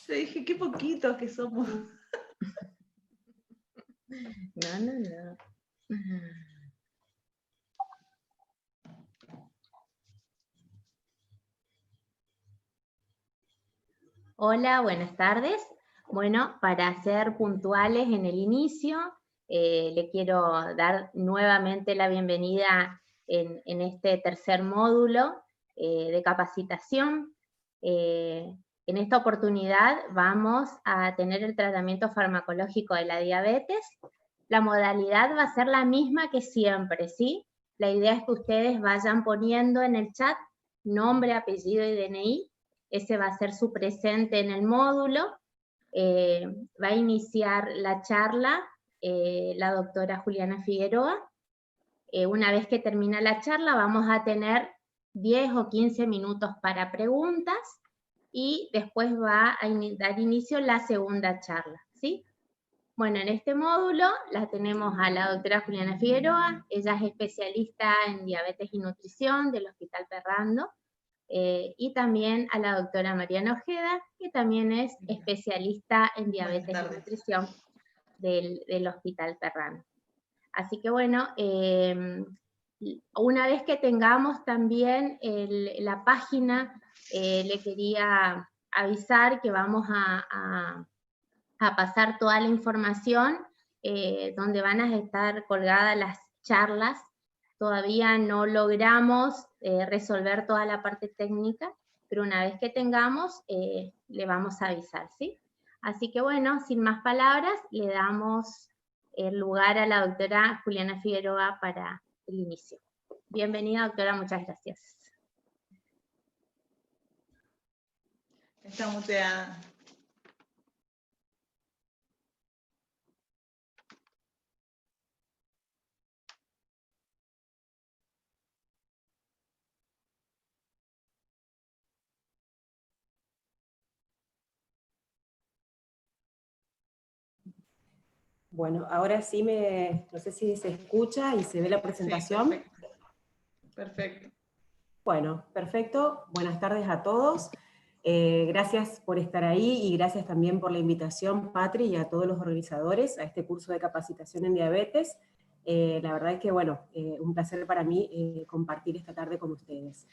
Yo dije, qué poquitos que somos. No. Hola, buenas tardes. Bueno, para ser puntuales en el inicio, le quiero dar nuevamente la bienvenida en este tercer módulo de capacitación. En esta oportunidad vamos a tener el tratamiento farmacológico de la diabetes. La modalidad va a ser la misma que siempre, ¿sí? La idea es que ustedes vayan poniendo en el chat nombre, apellido y DNI. Ese va a ser su presente en el módulo. Va a iniciar la charla la doctora Juliana Figueroa. Una vez que termina la charla vamos a tener 10 o 15 minutos para preguntas y después va a dar inicio la segunda charla, ¿sí? Bueno, en este módulo la tenemos a la doctora Juliana Figueroa. Ella es especialista en diabetes y nutrición del Hospital Ferrando. Y también a la doctora Mariana Ojeda, que también es especialista en diabetes y nutrición del Hospital Ferrando. Así que bueno, una vez que tengamos también la página, le quería avisar que vamos a pasar toda la información donde van a estar colgadas las charlas. Todavía no logramos resolver toda la parte técnica, pero una vez que tengamos, le vamos a avisar, ¿sí? Así que bueno, sin más palabras, le damos el lugar a la doctora Juliana Figueroa para el inicio. Bienvenida, doctora, muchas gracias. Está muteada. Bueno, ahora sí no sé si se escucha y se ve la presentación. Sí, perfecto. Bueno, perfecto. Buenas tardes a todos. Gracias por estar ahí y gracias también por la invitación, Patri, y a todos los organizadores a este curso de capacitación en diabetes. La verdad es que, bueno, un placer para mí compartir esta tarde con ustedes.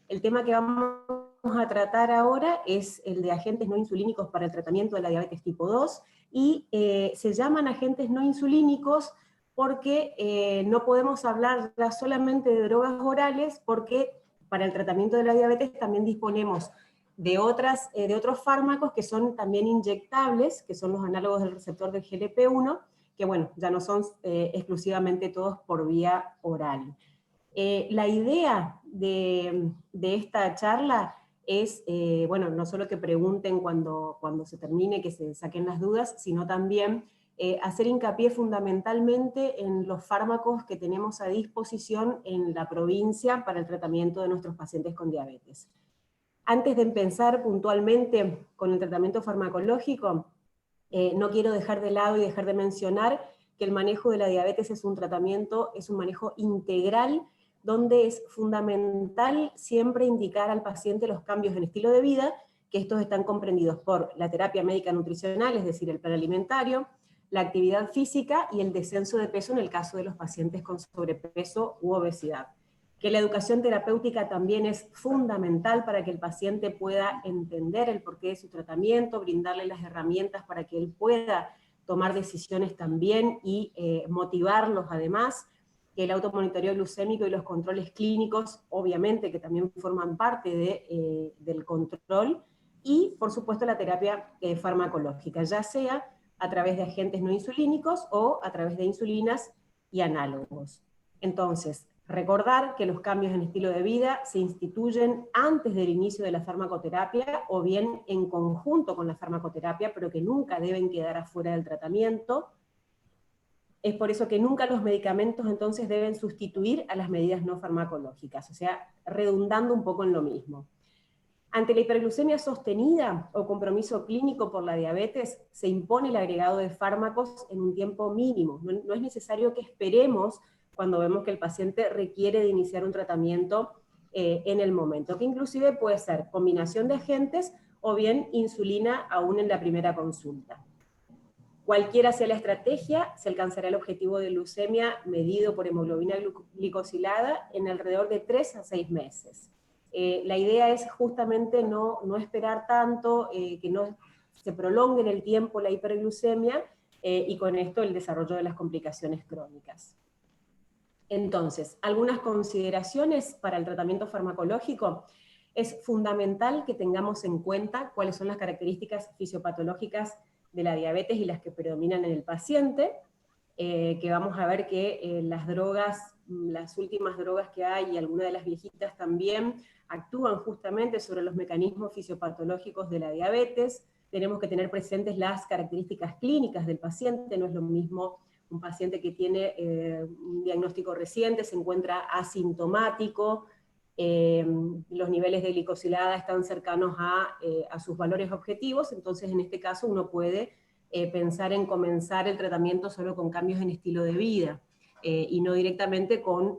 El tema que vamos a tratar ahora es el de agentes no insulínicos para el tratamiento de la diabetes tipo 2, y se llaman agentes no insulínicos porque no podemos hablar solamente de drogas orales, porque para el tratamiento de la diabetes también disponemos de otros fármacos que son también inyectables, que son los análogos del receptor del GLP-1, que bueno, ya no son exclusivamente todos por vía oral. La idea de esta charla es, bueno, no solo que pregunten cuando se termine, que se saquen las dudas, sino también hacer hincapié fundamentalmente en los fármacos que tenemos a disposición en la provincia para el tratamiento de nuestros pacientes con diabetes. Antes de empezar puntualmente con el tratamiento farmacológico, no quiero dejar de lado y dejar de mencionar que el manejo de la diabetes es un manejo integral, donde es fundamental siempre indicar al paciente los cambios en estilo de vida, que estos están comprendidos por la terapia médica nutricional, es decir, el plan alimentario, la actividad física y el descenso de peso en el caso de los pacientes con sobrepeso u obesidad. Que la educación terapéutica también es fundamental para que el paciente pueda entender el porqué de su tratamiento, brindarle las herramientas para que él pueda tomar decisiones también y motivarlos además. Que el automonitoreo glucémico y los controles clínicos, obviamente, que también forman parte del control, y por supuesto la terapia farmacológica, ya sea a través de agentes no insulínicos o a través de insulinas y análogos. Entonces, recordar que los cambios en estilo de vida se instituyen antes del inicio de la farmacoterapia o bien en conjunto con la farmacoterapia, pero que nunca deben quedar afuera del tratamiento. Es por eso que nunca los medicamentos entonces deben sustituir a las medidas no farmacológicas, o sea, redundando un poco en lo mismo. Ante la hiperglucemia sostenida o compromiso clínico por la diabetes, se impone el agregado de fármacos en un tiempo mínimo. No es necesario que esperemos cuando vemos que el paciente requiere de iniciar un tratamiento en el momento, que inclusive puede ser combinación de agentes o bien insulina aún en la primera consulta. Cualquiera sea la estrategia, se alcanzará el objetivo de glucemia medido por hemoglobina glicosilada en alrededor de 3 a 6 meses. La idea es justamente no esperar tanto, que no se prolongue en el tiempo la hiperglucemia, y con esto el desarrollo de las complicaciones crónicas. Entonces, algunas consideraciones para el tratamiento farmacológico. Es fundamental que tengamos en cuenta cuáles son las características fisiopatológicas de la diabetes y las que predominan en el paciente, que vamos a ver que las drogas, las últimas drogas que hay, y algunas de las viejitas también, actúan justamente sobre los mecanismos fisiopatológicos de la diabetes. Tenemos que tener presentes las características clínicas del paciente, no es lo mismo un paciente que tiene un diagnóstico reciente, se encuentra asintomático, los niveles de glicosilada están cercanos a sus valores objetivos, entonces en este caso uno puede pensar en comenzar el tratamiento solo con cambios en estilo de vida, y no directamente con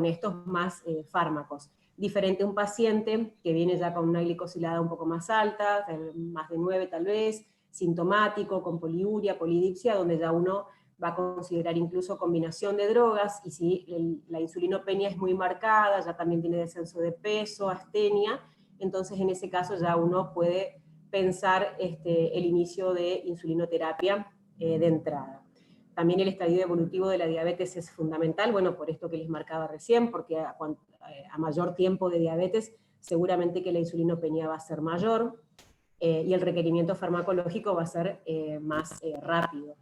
estos más fármacos. Diferente a un paciente que viene ya con una glicosilada un poco más alta, más de 9 tal vez, sintomático, con poliuria, polidipsia, donde ya uno va a considerar incluso combinación de drogas, y si la insulinopenia es muy marcada, ya también tiene descenso de peso, astenia, entonces en ese caso ya uno puede pensar el inicio de insulinoterapia de entrada. También el estadio evolutivo de la diabetes es fundamental, bueno, por esto que les marcaba recién, porque a mayor tiempo de diabetes, seguramente que la insulinopenia va a ser mayor, y el requerimiento farmacológico va a ser más rápido.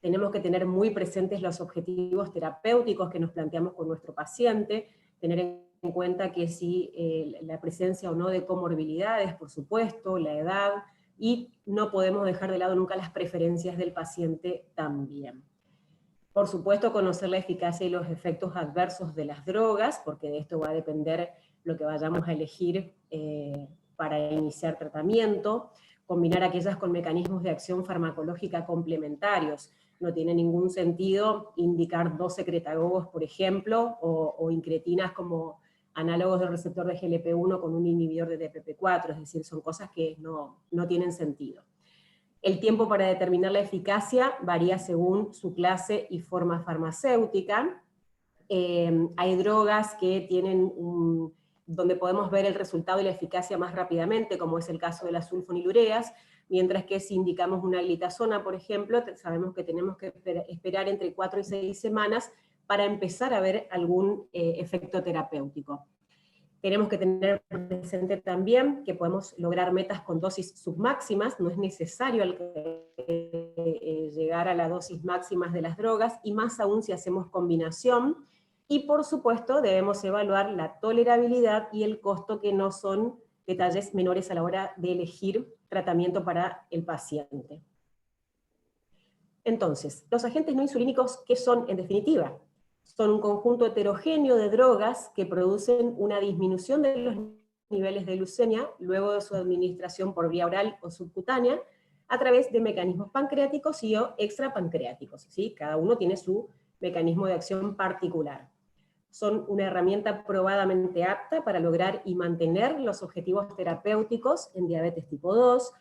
Tenemos que tener muy presentes los objetivos terapéuticos que nos planteamos con nuestro paciente, tener en cuenta que si la presencia o no de comorbilidades, por supuesto, la edad, y no podemos dejar de lado nunca las preferencias del paciente también. Por supuesto, conocer la eficacia y los efectos adversos de las drogas, porque de esto va a depender lo que vayamos a elegir para iniciar tratamiento, combinar aquellas con mecanismos de acción farmacológica complementarios. No tiene ningún sentido indicar 2 secretagogos, por ejemplo, o incretinas como análogos del receptor de GLP-1 con un inhibidor de DPP-4, es decir, son cosas que no tienen sentido. El tiempo para determinar la eficacia varía según su clase y forma farmacéutica. Hay drogas que tienen donde podemos ver el resultado y la eficacia más rápidamente, como es el caso de las sulfonilureas, mientras que si indicamos una glitazona, por ejemplo, sabemos que tenemos que esperar entre 4 y 6 semanas para empezar a ver algún efecto terapéutico. Tenemos que tener presente también que podemos lograr metas con dosis submáximas, no es necesario llegar a las dosis máximas de las drogas, y más aún si hacemos combinación, y por supuesto debemos evaluar la tolerabilidad y el costo, que no son detalles menores a la hora de elegir tratamiento para el paciente. Entonces, los agentes no insulínicos, ¿qué son en definitiva? Son un conjunto heterogéneo de drogas que producen una disminución de los niveles de glucemia luego de su administración por vía oral o subcutánea a través de mecanismos pancreáticos y o extrapancreáticos, ¿sí? Cada uno tiene su mecanismo de acción particular. Son una herramienta probadamente apta para lograr y mantener los objetivos terapéuticos en diabetes tipo 2,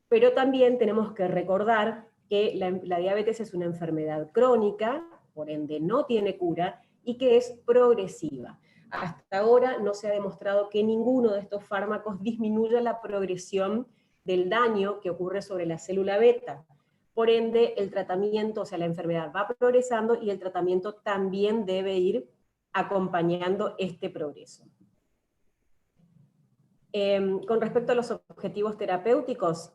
pero también tenemos que recordar que la diabetes es una enfermedad crónica, por ende no tiene cura, y que es progresiva. Hasta ahora no se ha demostrado que ninguno de estos fármacos disminuya la progresión del daño que ocurre sobre la célula beta. Por ende, el tratamiento, o sea, la enfermedad va progresando y el tratamiento también debe ir acompañando este progreso. Con respecto a los objetivos terapéuticos,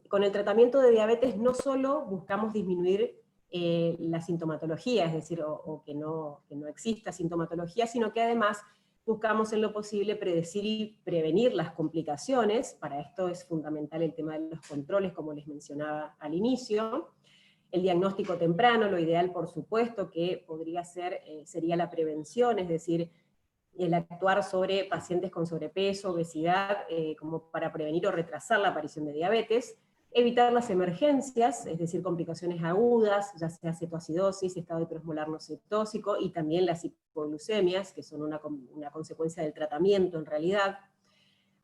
con el tratamiento de diabetes no solo buscamos disminuir la sintomatología, es decir, o que no exista sintomatología, sino que además buscamos en lo posible predecir y prevenir las complicaciones. Para esto es fundamental el tema de los controles, como les mencionaba al inicio. El diagnóstico temprano, lo ideal por supuesto que podría ser, sería la prevención, es decir, el actuar sobre pacientes con sobrepeso, obesidad, como para prevenir o retrasar la aparición de diabetes, evitar las emergencias, es decir, complicaciones agudas, ya sea cetoacidosis, estado hiperosmolar no cetósico, y también las hipoglucemias, que son una consecuencia del tratamiento en realidad.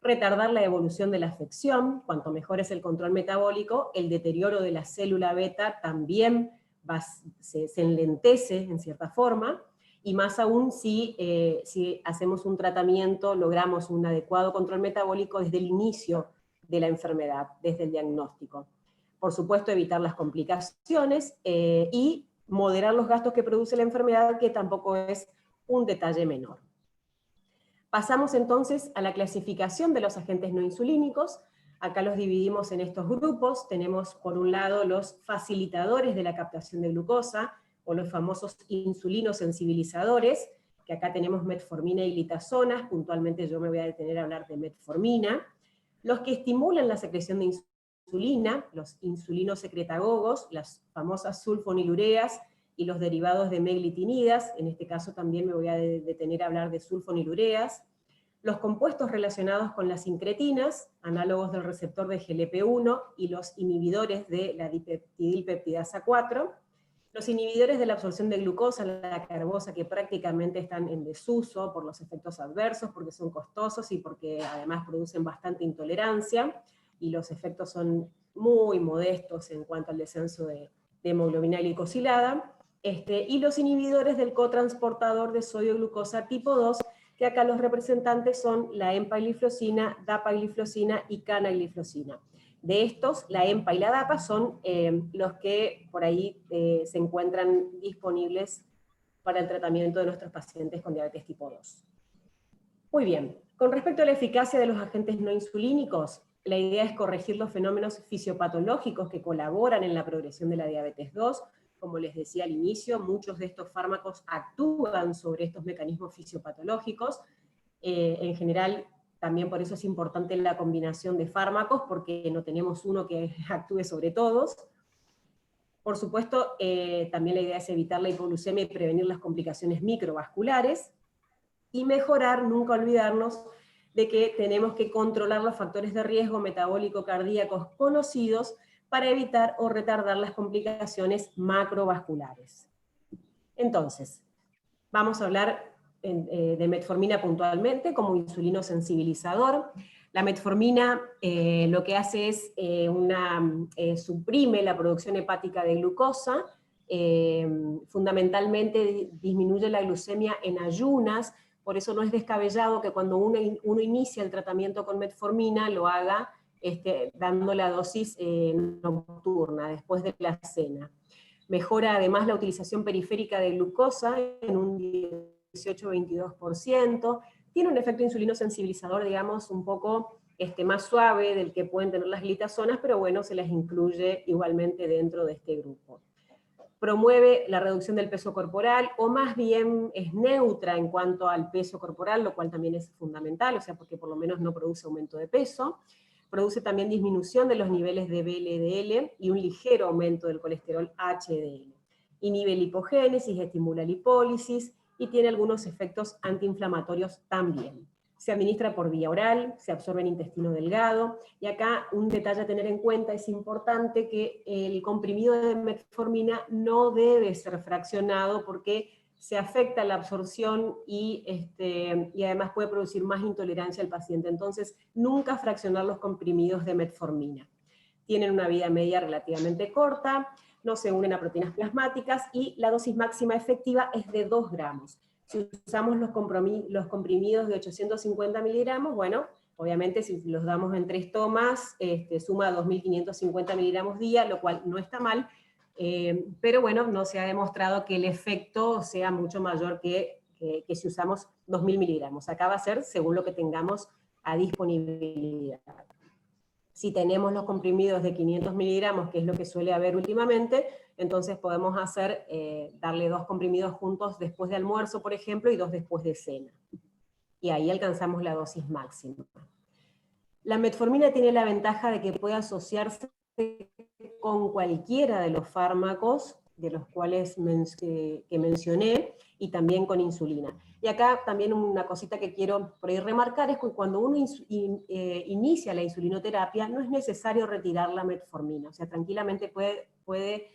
retardar la evolución de la afección. Cuanto mejor es el control metabólico, el deterioro de la célula beta también se enlentece en cierta forma, y más aún si hacemos un tratamiento, logramos un adecuado control metabólico desde el inicio de la enfermedad, desde el diagnóstico. Por supuesto, evitar las complicaciones y moderar los gastos que produce la enfermedad, que tampoco es un detalle menor. Pasamos entonces a la clasificación de los agentes no insulínicos. Acá los dividimos en estos grupos. Tenemos por un lado los facilitadores de la captación de glucosa, o los famosos insulinosensibilizadores, que acá tenemos metformina y litazonas. Puntualmente yo me voy a detener a hablar de metformina. Los que estimulan la secreción de insulina, los insulinosecretagogos, las famosas sulfonilureas y los derivados de meglitinidas. En este caso también me voy a detener a hablar de sulfonilureas. Los compuestos relacionados con las incretinas, análogos del receptor de GLP-1, y los inhibidores de la dipeptidilpeptidasa 4, los inhibidores de la absorción de glucosa, la carbosa, que prácticamente están en desuso por los efectos adversos, porque son costosos y porque además producen bastante intolerancia, y los efectos son muy modestos en cuanto al descenso de hemoglobina glicosilada, y los inhibidores del cotransportador de sodio-glucosa tipo 2, que acá los representantes son la empagliflozina, dapagliflozina y canagliflozina. De estos, la EMPA y la DAPA son los que por ahí se encuentran disponibles para el tratamiento de nuestros pacientes con diabetes tipo 2. Muy bien, con respecto a la eficacia de los agentes no insulínicos, la idea es corregir los fenómenos fisiopatológicos que colaboran en la progresión de la diabetes 2. Como les decía al inicio, muchos de estos fármacos actúan sobre estos mecanismos fisiopatológicos. En general, también por eso es importante la combinación de fármacos, porque no tenemos uno que actúe sobre todos. Por supuesto, también la idea es evitar la hipoglucemia y prevenir las complicaciones microvasculares, y mejorar, nunca olvidarnos, de que tenemos que controlar los factores de riesgo metabólico cardíacos conocidos para evitar o retardar las complicaciones macrovasculares. Entonces, vamos a hablar de metformina puntualmente como insulinosensibilizador. La metformina lo que hace es suprime la producción hepática de glucosa, fundamentalmente disminuye la glucemia en ayunas. Por eso no es descabellado que cuando uno inicia el tratamiento con metformina lo haga dando la dosis nocturna, después de la cena. Mejora además la utilización periférica de glucosa en un 18-22%, tiene un efecto insulinosensibilizador, digamos, un poco más suave del que pueden tener las glitazonas, pero bueno, se las incluye igualmente dentro de este grupo. Promueve la reducción del peso corporal, o más bien es neutra en cuanto al peso corporal, lo cual también es fundamental, o sea, porque por lo menos no produce aumento de peso. Produce también disminución de los niveles de VLDL y un ligero aumento del colesterol HDL. Inhibe lipogénesis, estimula lipólisis y tiene algunos efectos antiinflamatorios también. Se administra por vía oral, se absorbe en intestino delgado, y acá un detalle a tener en cuenta: es importante que el comprimido de metformina no debe ser fraccionado, porque se afecta la absorción y además puede producir más intolerancia al paciente. Entonces, nunca fraccionar los comprimidos de metformina. Tienen una vida media relativamente corta, no se unen a proteínas plasmáticas, y la dosis máxima efectiva es de 2 gramos. Si usamos los comprimidos de 850 miligramos, bueno, obviamente si los damos en 3 tomas, suma 2.550 miligramos día, lo cual no está mal, pero bueno, no se ha demostrado que el efecto sea mucho mayor que si usamos 2.000 miligramos. Acá va a ser según lo que tengamos a disponibilidad. Si tenemos los comprimidos de 500 miligramos, que es lo que suele haber últimamente, entonces podemos darle 2 comprimidos juntos después de almuerzo, por ejemplo, y 2 después de cena. Y ahí alcanzamos la dosis máxima. La metformina tiene la ventaja de que puede asociarse con cualquiera de los fármacos de los cuales que mencioné, y también con insulina. Y acá también una cosita que quiero por ahí remarcar es que cuando uno inicia la insulinoterapia, no es necesario retirar la metformina, o sea, tranquilamente puede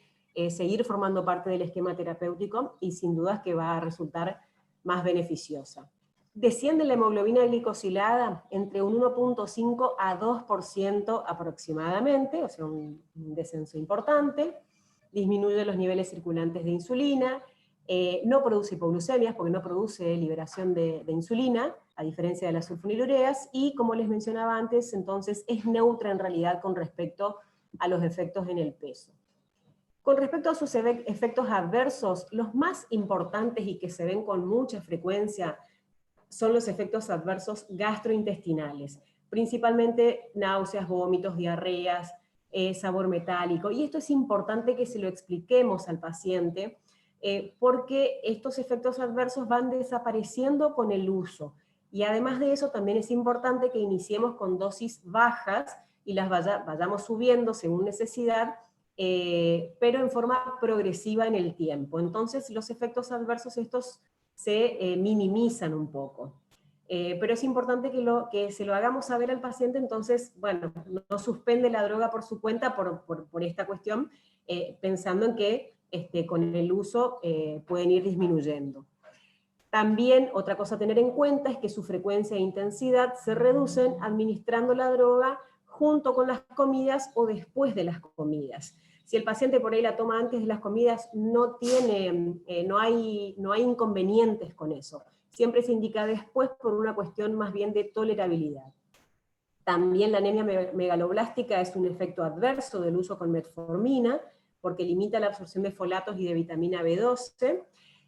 seguir formando parte del esquema terapéutico, y sin dudas que va a resultar más beneficiosa. desciende la hemoglobina glicosilada entre un 1.5 a 2% aproximadamente, o sea, un descenso importante, disminuye los niveles circulantes de insulina, no produce hipoglucemias porque no produce liberación de insulina, a diferencia de las sulfonilureas, y como les mencionaba antes, entonces es neutra en realidad con respecto a los efectos en el peso. Con respecto a sus efectos adversos, los más importantes y que se ven con mucha frecuencia son los efectos adversos gastrointestinales, principalmente náuseas, vómitos, diarreas, sabor metálico, y esto es importante que se lo expliquemos al paciente, porque estos efectos adversos van desapareciendo con el uso, y además de eso también es importante que iniciemos con dosis bajas y las vayamos subiendo según necesidad, pero en forma progresiva en el tiempo. Entonces los efectos adversos estos se minimizan un poco. Pero es importante que se lo hagamos saber al paciente, entonces, bueno, no suspende la droga por su cuenta por esta cuestión, pensando en que con el uso pueden ir disminuyendo. También otra cosa a tener en cuenta es que su frecuencia e intensidad se reducen administrando la droga junto con las comidas o después de las comidas. Si el paciente por ahí la toma antes de las comidas, no hay inconvenientes con eso. Siempre se indica después por una cuestión más bien de tolerabilidad. También la anemia megaloblástica es un efecto adverso del uso con metformina, porque limita la absorción de folatos y de vitamina B12,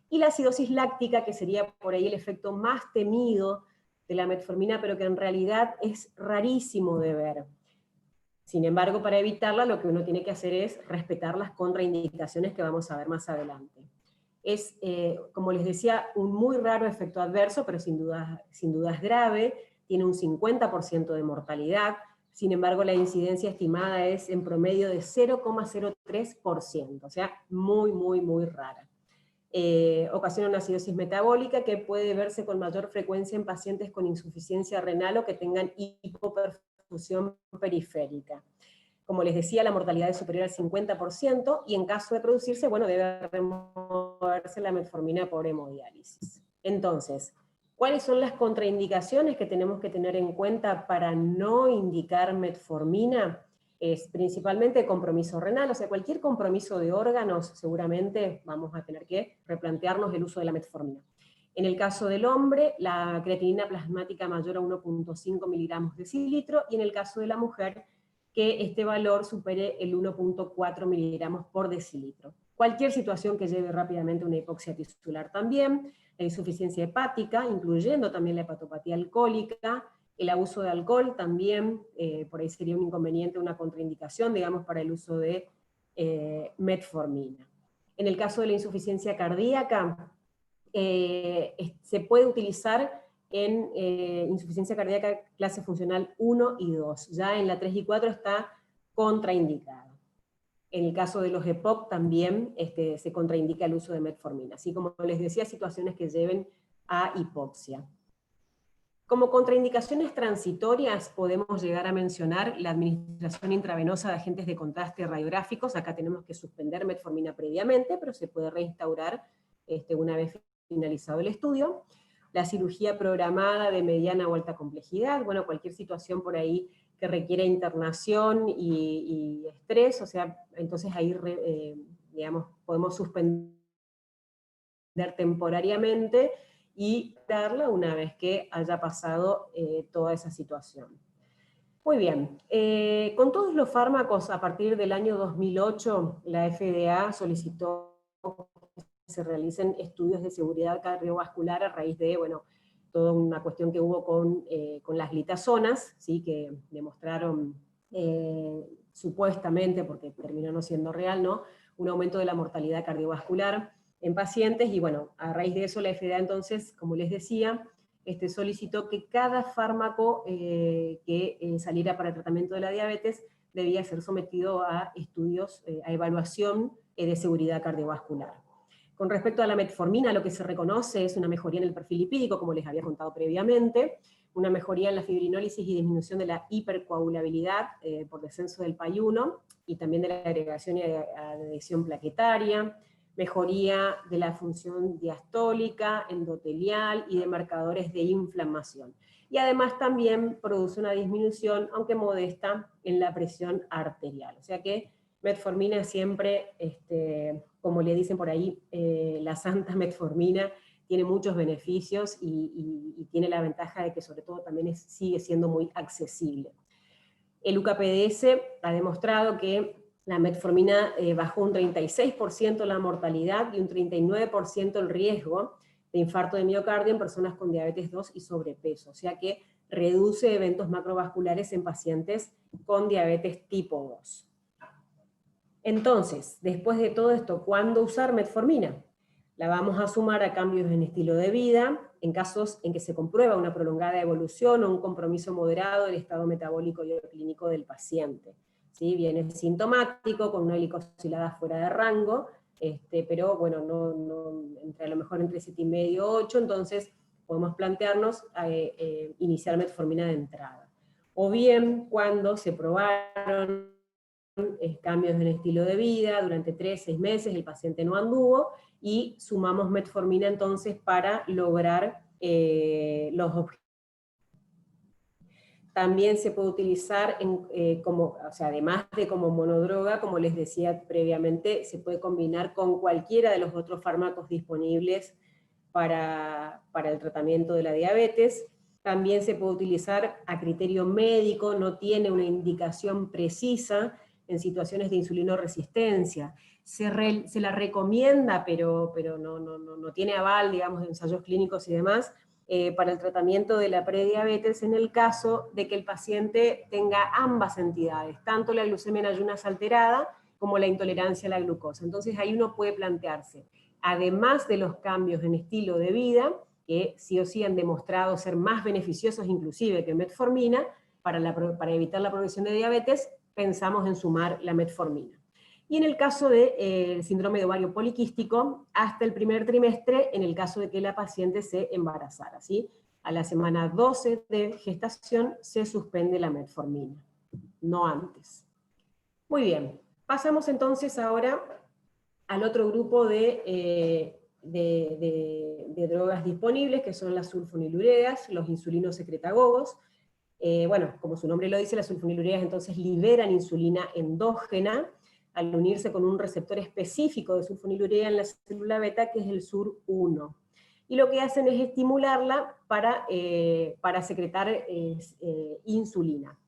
y la acidosis láctica, que sería por ahí el efecto más temido de la metformina, pero que en realidad es rarísimo de ver. Sin embargo, para evitarla, lo que uno tiene que hacer es respetar las contraindicaciones que vamos a ver más adelante. Es, como les decía, un muy raro efecto adverso, pero sin duda es grave, tiene un 50% de mortalidad, sin embargo la incidencia estimada es en promedio de 0,03%, o sea, muy, muy, muy rara. Ocasiona una acidosis metabólica que puede verse con mayor frecuencia en pacientes con insuficiencia renal o que tengan hipoperfusión periférica. Como les decía, la mortalidad es superior al 50%, y en caso de producirse, bueno, debe removerse la metformina por hemodiálisis. Entonces, ¿cuáles son las contraindicaciones que tenemos que tener en cuenta para no indicar metformina? Es principalmente compromiso renal, o sea, cualquier compromiso de órganos, seguramente vamos a tener que replantearnos el uso de la metformina. En el caso del hombre, la creatinina plasmática mayor a 1.5 miligramos decilitro, y en el caso de la mujer, que este valor supere el 1.4 miligramos por decilitro. Cualquier situación que lleve rápidamente a una hipoxia tisular también, la insuficiencia hepática, incluyendo también la hepatopatía alcohólica, el abuso de alcohol también, por ahí sería un inconveniente, una contraindicación, digamos, para el uso de metformina. En el caso de la insuficiencia cardíaca, se puede utilizar en insuficiencia cardíaca clase funcional 1 y 2. Ya en la 3 y 4 está contraindicada. En el caso de los EPOC también se contraindica el uso de metformina, así como les decía, situaciones que lleven a hipoxia. Como contraindicaciones transitorias podemos llegar a mencionar la administración intravenosa de agentes de contraste radiográficos. Acá tenemos que suspender metformina previamente, pero se puede reinstaurar una vez finalizado el estudio. La cirugía programada de mediana o alta complejidad, bueno, cualquier situación por ahí que requiera internación y estrés, o sea, entonces ahí, digamos, podemos suspender temporariamente y darla una vez que haya pasado toda esa situación. Muy bien, con todos los fármacos, a partir del año 2008, la FDA solicitó que se realicen estudios de seguridad cardiovascular a raíz de, bueno, toda una cuestión que hubo con las glitazonas, ¿sí? Que demostraron supuestamente, porque terminó no siendo real, ¿no?, un aumento de la mortalidad cardiovascular en pacientes, y bueno, a raíz de eso la FDA entonces, como les decía, solicitó que cada fármaco que saliera para el tratamiento de la diabetes debía ser sometido a estudios, a evaluación de seguridad cardiovascular. Con respecto a la metformina, lo que se reconoce es una mejoría en el perfil lipídico, como les había contado previamente, una mejoría en la fibrinólisis y disminución de la hipercoagulabilidad por descenso del PAI-1, y también de la agregación y adhesión plaquetaria, mejoría de la función diastólica, endotelial y de marcadores de inflamación. Y además también produce una disminución, aunque modesta, en la presión arterial. O sea que metformina siempre, como le dicen por ahí, la santa metformina, tiene muchos beneficios y tiene la ventaja de que sobre todo también sigue siendo muy accesible. El UKPDS ha demostrado que la metformina bajó un 36% la mortalidad y un 39% el riesgo de infarto de miocardio en personas con diabetes 2 y sobrepeso, o sea que reduce eventos macrovasculares en pacientes con diabetes tipo 2. Entonces, después de todo esto, ¿cuándo usar metformina? La vamos a sumar a cambios en estilo de vida, en casos en que se comprueba una prolongada evolución o un compromiso moderado del estado metabólico y clínico del paciente. ¿Sí? Viene sintomático, con una glicosilada fuera de rango, pero bueno, a lo mejor entre 7,5 y 8, entonces podemos plantearnos iniciar metformina de entrada. O bien cuando se probaron cambios en el estilo de vida, durante 3-6 meses el paciente no anduvo, y sumamos metformina entonces para lograr los objetivos. También se puede utilizar además de como monodroga, como les decía previamente, se puede combinar con cualquiera de los otros fármacos disponibles para el tratamiento de la diabetes. También se puede utilizar a criterio médico, no tiene una indicación precisa en situaciones de insulinoresistencia. Se la recomienda, pero no tiene aval, digamos, de ensayos clínicos y demás, para el tratamiento de la prediabetes en el caso de que el paciente tenga ambas entidades, tanto la glucemia en ayunas alterada como la intolerancia a la glucosa. Entonces ahí uno puede plantearse, además de los cambios en estilo de vida, que sí o sí han demostrado ser más beneficiosos inclusive que metformina, para evitar la progresión de diabetes, pensamos en sumar la metformina. Y en el caso del síndrome de ovario poliquístico, hasta el primer trimestre, en el caso de que la paciente se embarazara, ¿sí? A la semana 12 de gestación se suspende la metformina, no antes. Muy bien, pasamos entonces ahora al otro grupo de drogas disponibles, que son las sulfonilureas, los insulinos secretagogos. Bueno, como su nombre lo dice, las sulfonilureas entonces liberan insulina endógena al unirse con un receptor específico de sulfonilurea en la célula beta, que es el SUR1. Y lo que hacen es estimularla para secretar insulina.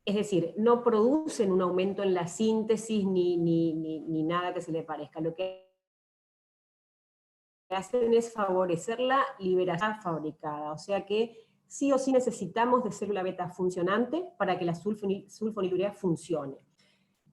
Es decir, no producen un aumento en la síntesis ni nada que se le parezca. Lo que hacen es favorecer la liberación fabricada, o sea que sí o sí necesitamos de célula beta funcionante para que la sulfonilurea funcione.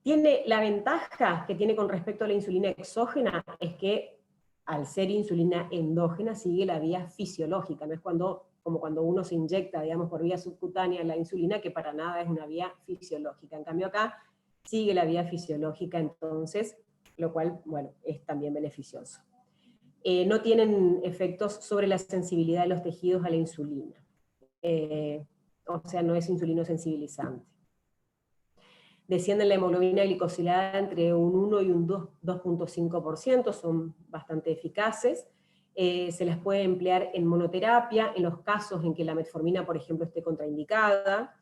Tiene la ventaja que tiene con respecto a la insulina exógena, es que al ser insulina endógena sigue la vía fisiológica, no es como cuando uno se inyecta, digamos, por vía subcutánea la insulina, que para nada es una vía fisiológica. En cambio acá sigue la vía fisiológica entonces, lo cual, bueno, es también beneficioso. No tienen efectos sobre la sensibilidad de los tejidos a la insulina. O sea, no es insulino sensibilizante. Descienden la hemoglobina glicosilada entre un 1 y un 2.5%, son bastante eficaces. Se las puede emplear en monoterapia, en los casos en que la metformina, por ejemplo, esté contraindicada.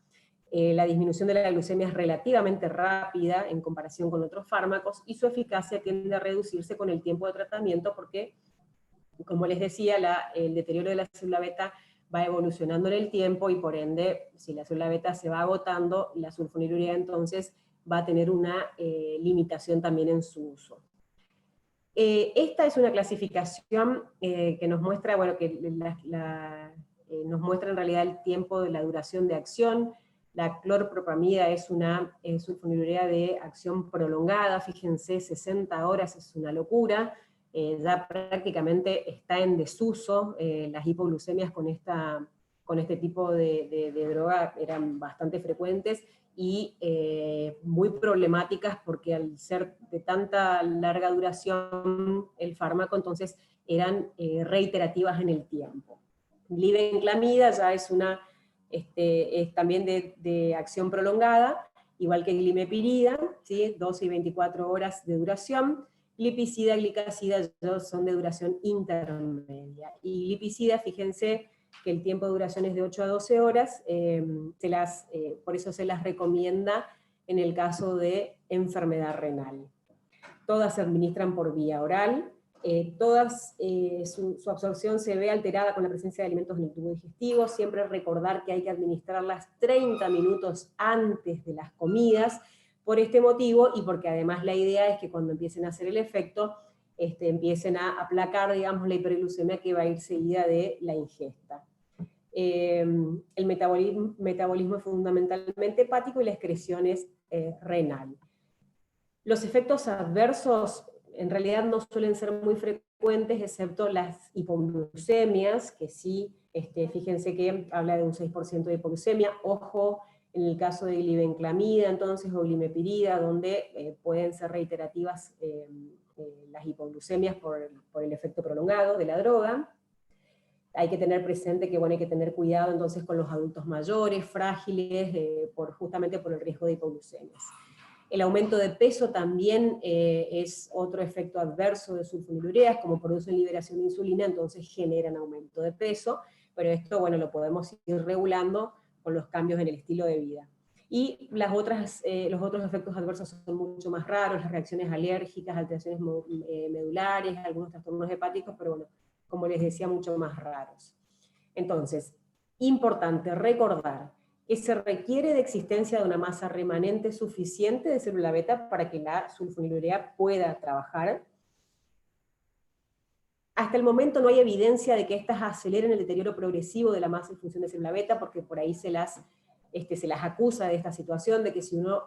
La disminución de la glucemia es relativamente rápida en comparación con otros fármacos, y su eficacia tiende a reducirse con el tiempo de tratamiento porque, como les decía, el deterioro de la célula beta va evolucionando en el tiempo, y por ende, si la célula beta se va agotando, la sulfonilurea entonces va a tener una limitación también en su uso. Esta es una clasificación que nos muestra, bueno, nos muestra en realidad el tiempo de la duración de acción. La clorpropamida es una sulfonilurea de acción prolongada, fíjense, 60 horas es una locura. Ya prácticamente está en desuso. Las hipoglucemias con este tipo de droga eran bastante frecuentes y muy problemáticas, porque al ser de tanta larga duración el fármaco, entonces eran reiterativas en el tiempo. Glibenclamida ya es también de acción prolongada, igual que glimepirida, ¿sí? 12 y 24 horas de duración. Glipizida, glicazida son de duración intermedia. Y glipizida, fíjense que el tiempo de duración es de 8 a 12 horas, por eso se las recomienda en el caso de enfermedad renal. Todas se administran por vía oral, su absorción se ve alterada con la presencia de alimentos en el tubo digestivo. Siempre recordar que hay que administrarlas 30 minutos antes de las comidas, por este motivo, y porque además la idea es que cuando empiecen a hacer el efecto, empiecen a aplacar, digamos, la hiperglucemia que va a ir seguida de la ingesta. El metabolismo es fundamentalmente hepático y la excreción es renal. Los efectos adversos en realidad no suelen ser muy frecuentes, excepto las hipoglucemias, que sí, fíjense que habla de un 6% de hipoglucemia. Ojo, en el caso de glibenclamida, entonces, o glimepirida, donde pueden ser reiterativas las hipoglucemias por el efecto prolongado de la droga. Hay que tener presente que, bueno, hay que tener cuidado entonces con los adultos mayores, frágiles, justamente por el riesgo de hipoglucemias. El aumento de peso también es otro efecto adverso de sulfonilureas, como producen liberación de insulina, entonces generan aumento de peso, pero esto, bueno, lo podemos ir regulando con los cambios en el estilo de vida. Y los otros efectos adversos son mucho más raros, las reacciones alérgicas, alteraciones medulares, algunos trastornos hepáticos, pero bueno, como les decía, mucho más raros. Entonces, importante recordar que se requiere de existencia de una masa remanente suficiente de célula beta para que la sulfonilurea pueda trabajar. Hasta el momento no hay evidencia de que éstas aceleren el deterioro progresivo de la masa y función de célula beta, porque por ahí se las acusa de esta situación, de que si uno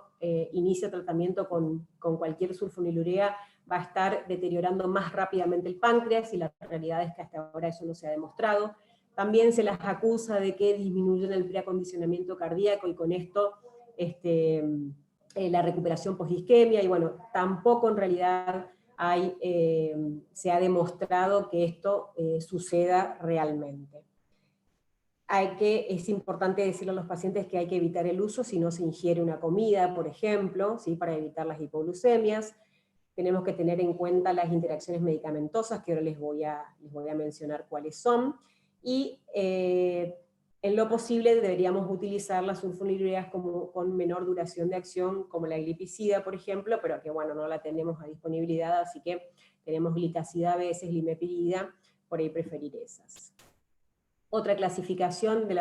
inicia tratamiento con cualquier sulfonilurea va a estar deteriorando más rápidamente el páncreas, y la realidad es que hasta ahora eso no se ha demostrado. También se las acusa de que disminuyen el preacondicionamiento cardíaco y con esto la recuperación postisquemia, y bueno, tampoco en realidad se ha demostrado que esto suceda realmente. Es importante decirle a los pacientes que hay que evitar el uso si no se ingiere una comida, por ejemplo, ¿sí? Para evitar las hipoglucemias. Tenemos que tener en cuenta las interacciones medicamentosas, que ahora les voy a mencionar cuáles son, y en lo posible deberíamos utilizar las sulfonilureas con menor duración de acción, como la glipizida, por ejemplo, pero que bueno, no la tenemos a disponibilidad, así que tenemos glicazida a veces, glimepirida, por ahí preferir esas. Otra clasificación de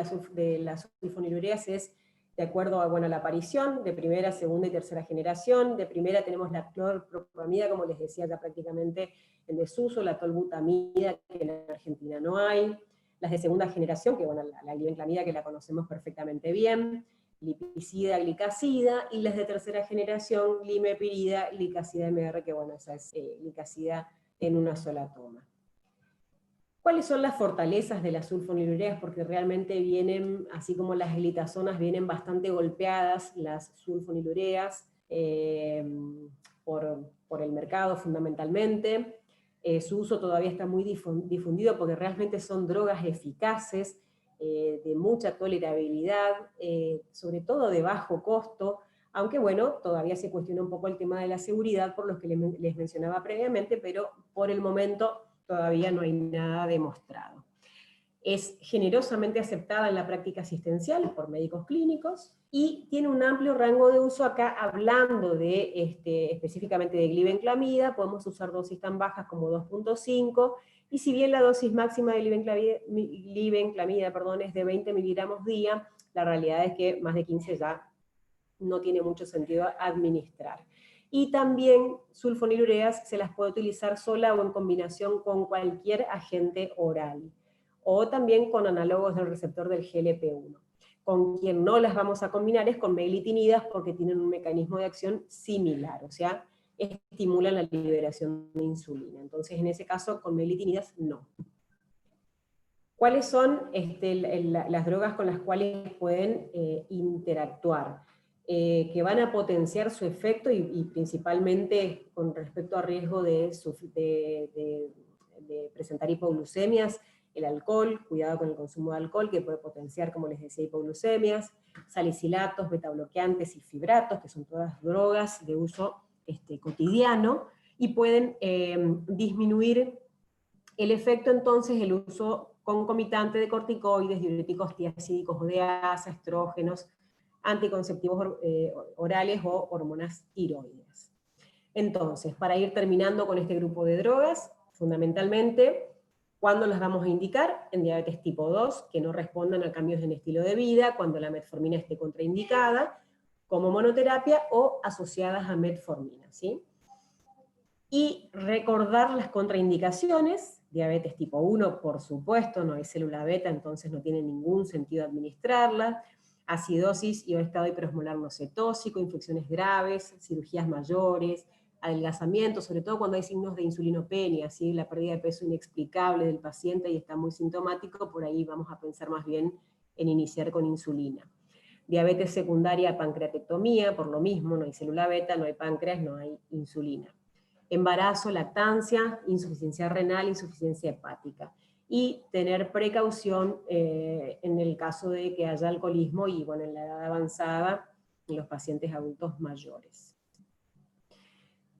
las sulfonilureas es de acuerdo a la aparición, de primera, segunda y tercera generación. De primera tenemos la clorpropamida, como les decía, ya prácticamente en desuso, la tolbutamida, que en Argentina no hay. Las de segunda generación, que bueno, la glibenclamida, que la conocemos perfectamente bien, glipizida, glicazida, y las de tercera generación, glimepirida, glicazida MR, que bueno, esa es glicazida en una sola toma. ¿Cuáles son las fortalezas de las sulfonilureas? Porque realmente vienen, así como las glitazonas, vienen bastante golpeadas las sulfonilureas por el mercado fundamentalmente. Su uso todavía está muy difundido porque realmente son drogas eficaces, de mucha tolerabilidad, sobre todo de bajo costo, aunque bueno, todavía se cuestiona un poco el tema de la seguridad por los que les mencionaba previamente, pero por el momento todavía no hay nada demostrado. Es generosamente aceptada en la práctica asistencial por médicos clínicos y tiene un amplio rango de uso. Acá, hablando de específicamente de glibenclamida, podemos usar dosis tan bajas como 2.5, y si bien la dosis máxima de glibenclamida es de 20 miligramos día, la realidad es que más de 15 ya no tiene mucho sentido administrar. Y también sulfonilureas se las puede utilizar sola o en combinación con cualquier agente oral, o también con análogos del receptor del GLP-1. Con quien no las vamos a combinar es con meglitinidas, porque tienen un mecanismo de acción similar, o sea, estimulan la liberación de insulina. Entonces, en ese caso, con meglitinidas no. ¿Cuáles son las drogas con las cuales pueden interactuar? Que van a potenciar su efecto y principalmente con respecto a riesgo de presentar hipoglucemias, el alcohol, cuidado con el consumo de alcohol, que puede potenciar, como les decía, hipoglucemias, salicilatos, betabloqueantes y fibratos, que son todas drogas de uso cotidiano, y pueden disminuir el efecto entonces del uso concomitante de corticoides, diuréticos tiazídicos o de asa, estrógenos, anticonceptivos orales o hormonas tiroides. Entonces, para ir terminando con este grupo de drogas, fundamentalmente, ¿cuándo las vamos a indicar? En diabetes tipo 2, que no respondan a cambios en estilo de vida, cuando la metformina esté contraindicada, como monoterapia o asociadas a metformina, ¿sí? Y recordar las contraindicaciones. Diabetes tipo 1, por supuesto, no hay célula beta, entonces no tiene ningún sentido administrarla. Acidosis y o estado hiperosmolar no cetósico, infecciones graves, cirugías mayores, adelgazamiento, sobre todo cuando hay signos de insulinopenia, ¿sí? La pérdida de peso inexplicable del paciente y está muy sintomático, por ahí vamos a pensar más bien en iniciar con insulina. Diabetes secundaria, pancreatectomía, por lo mismo, no hay célula beta, no hay páncreas, no hay insulina. Embarazo, lactancia, insuficiencia renal, insuficiencia hepática. Y tener precaución en el caso de que haya alcoholismo y bueno, en la edad avanzada, en los pacientes adultos mayores.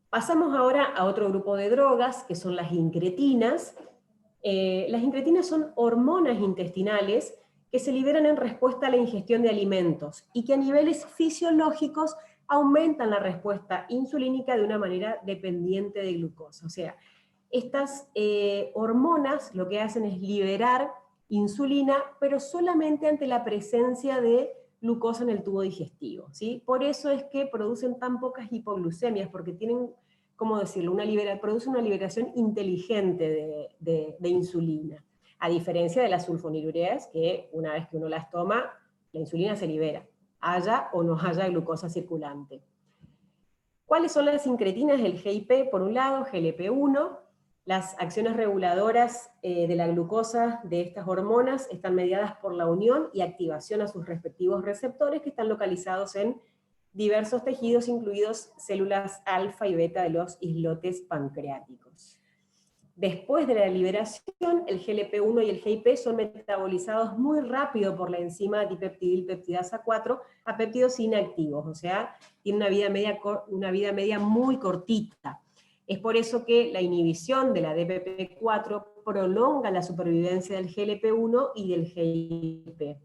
Pasamos ahora a otro grupo de drogas, que son las incretinas. Las incretinas son hormonas intestinales que se liberan en respuesta a la ingestión de alimentos y que a niveles fisiológicos aumentan la respuesta insulínica de una manera dependiente de glucosa. O sea, estas hormonas lo que hacen es liberar insulina, pero solamente ante la presencia de glucosa en el tubo digestivo, ¿sí? Por eso es que producen tan pocas hipoglucemias, porque tienen, ¿cómo decirlo?, produce una liberación inteligente de insulina, a diferencia de las sulfonilureas, que una vez que uno las toma, la insulina se libera, haya o no haya glucosa circulante. ¿Cuáles son las incretinas? El GIP, por un lado, GLP-1, las acciones reguladoras de la glucosa de estas hormonas están mediadas por la unión y activación a sus respectivos receptores que están localizados en diversos tejidos, incluidos células alfa y beta de los islotes pancreáticos. Después de la liberación, el GLP-1 y el GIP son metabolizados muy rápido por la enzima dipeptidilpeptidasa 4 a péptidos inactivos, o sea, tiene una vida media muy cortita. Es por eso que la inhibición de la DPP4 prolonga la supervivencia del GLP-1 y del GIP.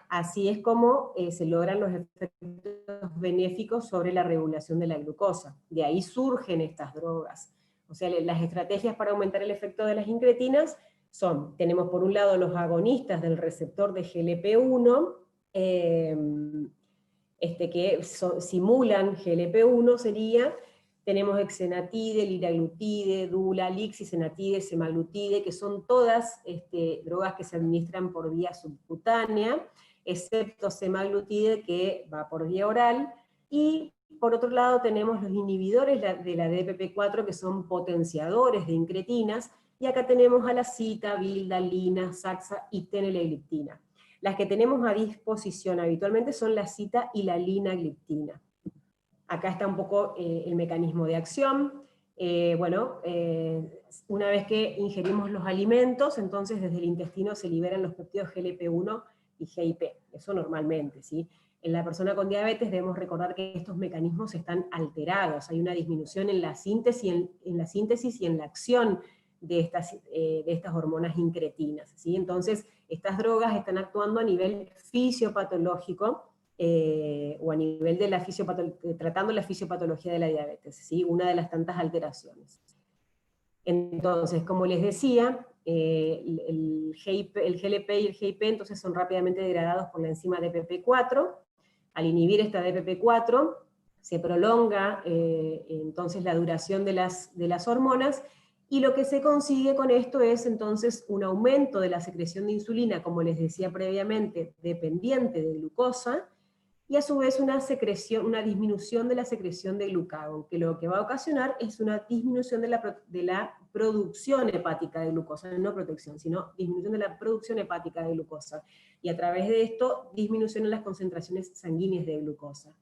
Así es como se logran los efectos benéficos sobre la regulación de la glucosa. De ahí surgen estas drogas. O sea, las estrategias para aumentar el efecto de las incretinas son, tenemos por un lado los agonistas del receptor de GLP-1, que simulan GLP-1 sería, tenemos exenatide, liraglutide, dula, lixisenatide, semaglutide, que son todas drogas que se administran por vía subcutánea, excepto semaglutide que va por vía oral, y por otro lado tenemos los inhibidores de la DPP4 que son potenciadores de incretinas, y acá tenemos a la cita, bilda, lina, saxa y teneligliptina. Las que tenemos a disposición habitualmente son la cita y la linagliptina. Acá está un poco el mecanismo de acción. Una vez que ingerimos los alimentos, entonces desde el intestino se liberan los péptidos GLP-1 y GIP, eso normalmente, ¿sí? En la persona con diabetes debemos recordar que estos mecanismos están alterados, hay una disminución en la síntesis y en la acción de estas hormonas incretinas, ¿sí? Entonces, estas drogas están actuando a nivel fisiopatológico, o a nivel de tratando la fisiopatología de la diabetes, ¿sí? Una de las tantas alteraciones. Entonces, como les decía, el GLP y el GIP entonces son rápidamente degradados por la enzima DPP4. Al inhibir esta DPP4, se prolonga entonces la duración de las hormonas, y lo que se consigue con esto es entonces un aumento de la secreción de insulina, como les decía previamente, dependiente de glucosa, y a su vez una disminución de la secreción de glucagón, que lo que va a ocasionar es una disminución de la producción hepática de glucosa, no protección, sino disminución de la producción hepática de glucosa, y a través de esto, disminución en las concentraciones sanguíneas de glucosa.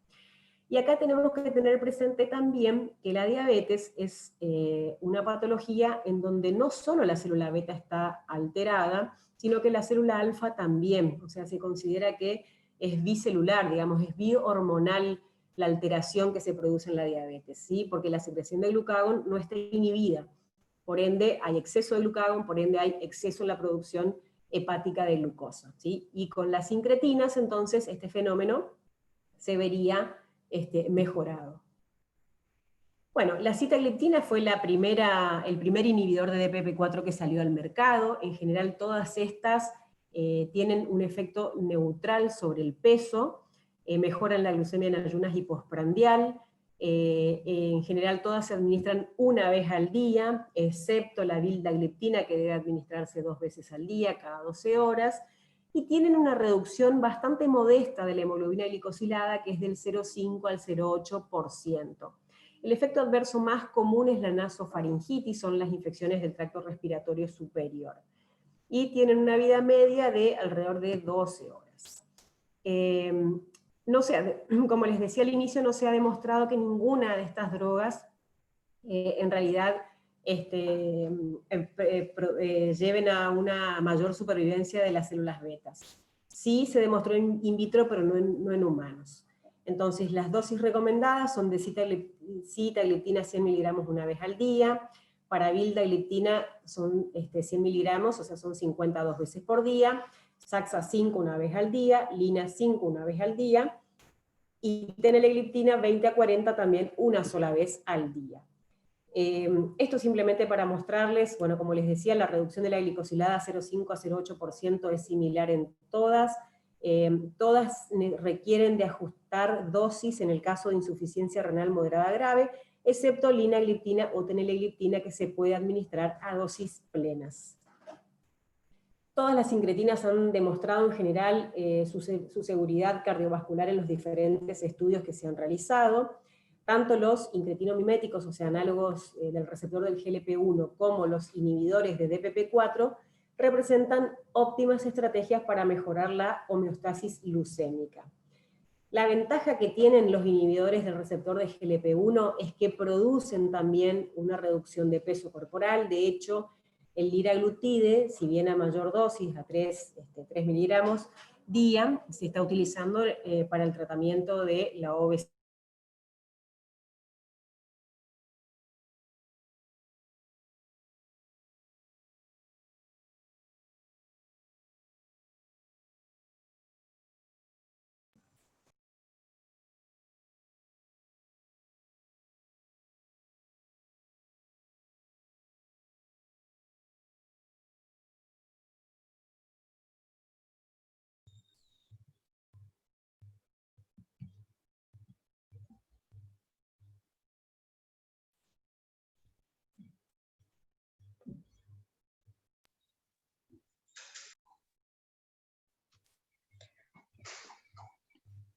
Y acá tenemos que tener presente también que la diabetes es una patología en donde no solo la célula beta está alterada, sino que la célula alfa también, o sea, se considera que es bicelular, digamos, es biohormonal la alteración que se produce en la diabetes, ¿sí? Porque la secreción de glucagón no está inhibida, por ende hay exceso de glucagón, por ende hay exceso en la producción hepática de glucosa, ¿sí? Y con las incretinas, entonces, este fenómeno se vería mejorado. Bueno, la sitagliptina fue el primer inhibidor de DPP4 que salió al mercado. En general, todas estas tienen un efecto neutral sobre el peso, mejoran la glucemia en ayunas y postprandial. En general, todas se administran una vez al día, excepto la vildagliptina, que debe administrarse 2 veces al día, cada 12 horas, y tienen una reducción bastante modesta de la hemoglobina glicosilada, que es del 0,5 al 0,8%. El efecto adverso más común es la nasofaringitis, son las infecciones del tracto respiratorio superior. Y tienen una vida media de alrededor de 12 horas. Como les decía al inicio, no se ha demostrado que ninguna de estas drogas en realidad lleven a una mayor supervivencia de las células betas. Sí se demostró in vitro, pero no en humanos. Entonces, las dosis recomendadas son de sitagliptina 100 miligramos una vez al día, para vildagliptina son 100 miligramos, o sea, son 52 veces por día, Saxa 5 una vez al día, Lina 5 una vez al día, y teneligliptina 20 a 40 también una sola vez al día. Esto simplemente para mostrarles, bueno, como les decía, la reducción de la glicosilada 0,5 a 0,8% es similar en todas. Todas requieren de ajustar dosis en el caso de insuficiencia renal moderada grave, excepto linagliptina o teneligliptina, que se puede administrar a dosis plenas. Todas las incretinas han demostrado en general su seguridad cardiovascular en los diferentes estudios que se han realizado. Tanto los incretinomiméticos, o sea, análogos del receptor del GLP-1, como los inhibidores de DPP4, representan óptimas estrategias para mejorar la homeostasis glucémica. La ventaja que tienen los inhibidores del receptor de GLP-1 es que producen también una reducción de peso corporal. De hecho, el liraglutide, si bien a mayor dosis, a 3 miligramos día, se está utilizando para el tratamiento de la obesidad.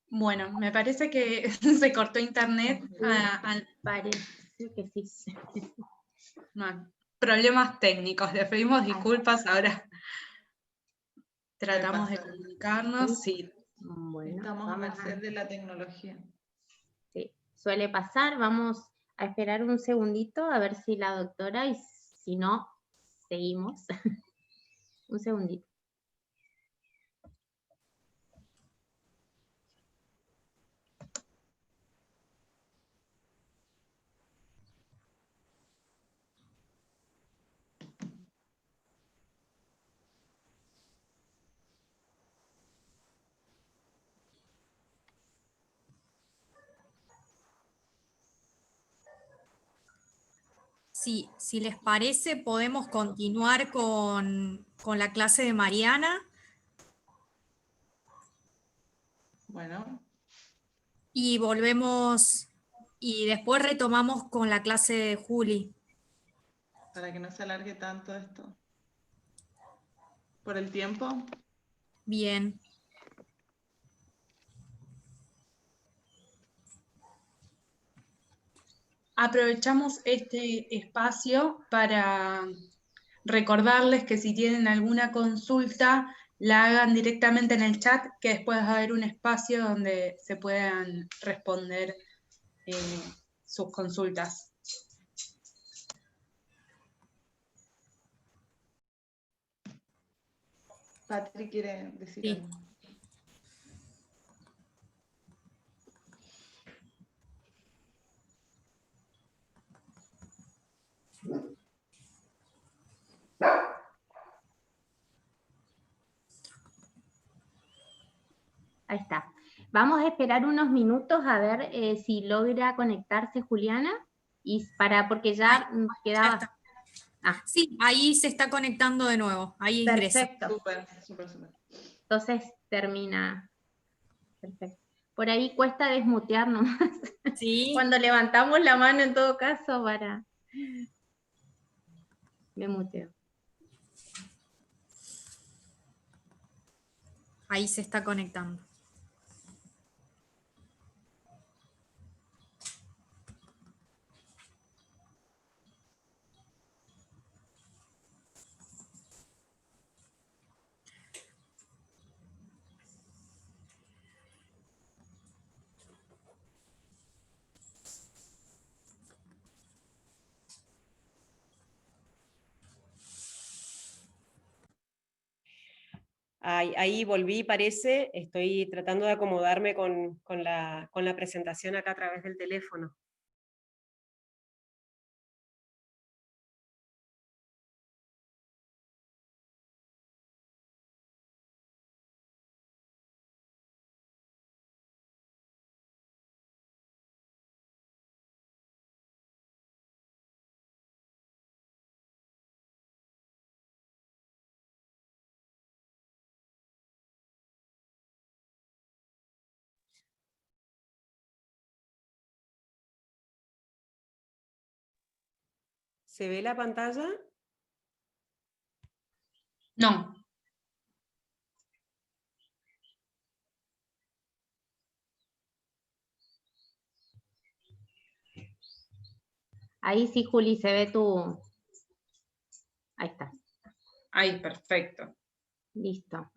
Bueno, me parece que se cortó internet. Parece que sí. No, problemas técnicos, le pedimos disculpas, ahora tratamos de comunicarnos. Sí, Bueno, estamos a merced de la tecnología. Sí, suele pasar. Vamos a esperar un segundito a ver si la doctora, y si no, seguimos. Un segundito. Sí, si les parece, podemos continuar con la clase de Mariana. Bueno. Y volvemos, y después retomamos con la clase de Juli. Para que no se alargue tanto esto. ¿Por el tiempo? Bien. Aprovechamos este espacio para recordarles que si tienen alguna consulta, la hagan directamente en el chat, que después va a haber un espacio donde se puedan responder sus consultas. Patri quiere decir algo. Ahí está. Vamos a esperar unos minutos a ver si logra conectarse Juliana, porque ya quedaba... Ya está. Ah. Sí, ahí se está conectando de nuevo, ahí ingresa. Perfecto. Súper. Entonces termina. Perfecto. Por ahí cuesta desmutear nomás. Sí. Cuando levantamos la mano en todo caso para... Me muteo. Ahí se está conectando. Ahí volví, parece, estoy tratando de acomodarme con la presentación acá a través del teléfono. ¿Se ve la pantalla? No. Ahí sí, Juli, se ve tu... Ahí está. Ahí, perfecto. Listo.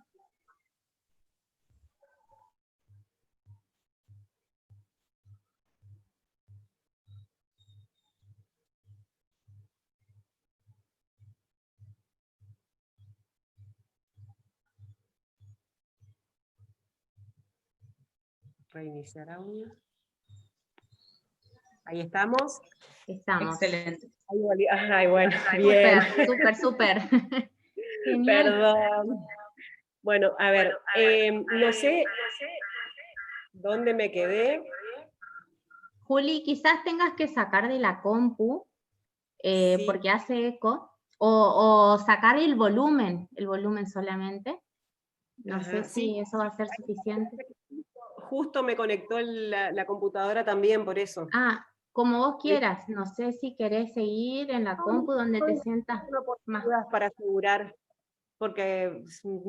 Reiniciar audio. Ahí estamos. Estamos. Excelente. Ahí volví. Ay, bueno, bien. Súper. Genial. Perdón. Bueno, a ver, no sé dónde me quedé. Juli, quizás tengas que sacar de la compu, Sí. porque hace eco, o sacar el volumen solamente. No Ajá, sé sí. si eso va a ser suficiente. Justo me conectó la computadora también, por eso. Ah, como vos quieras. No sé si querés seguir en la compu donde te sientas más. Para asegurar, porque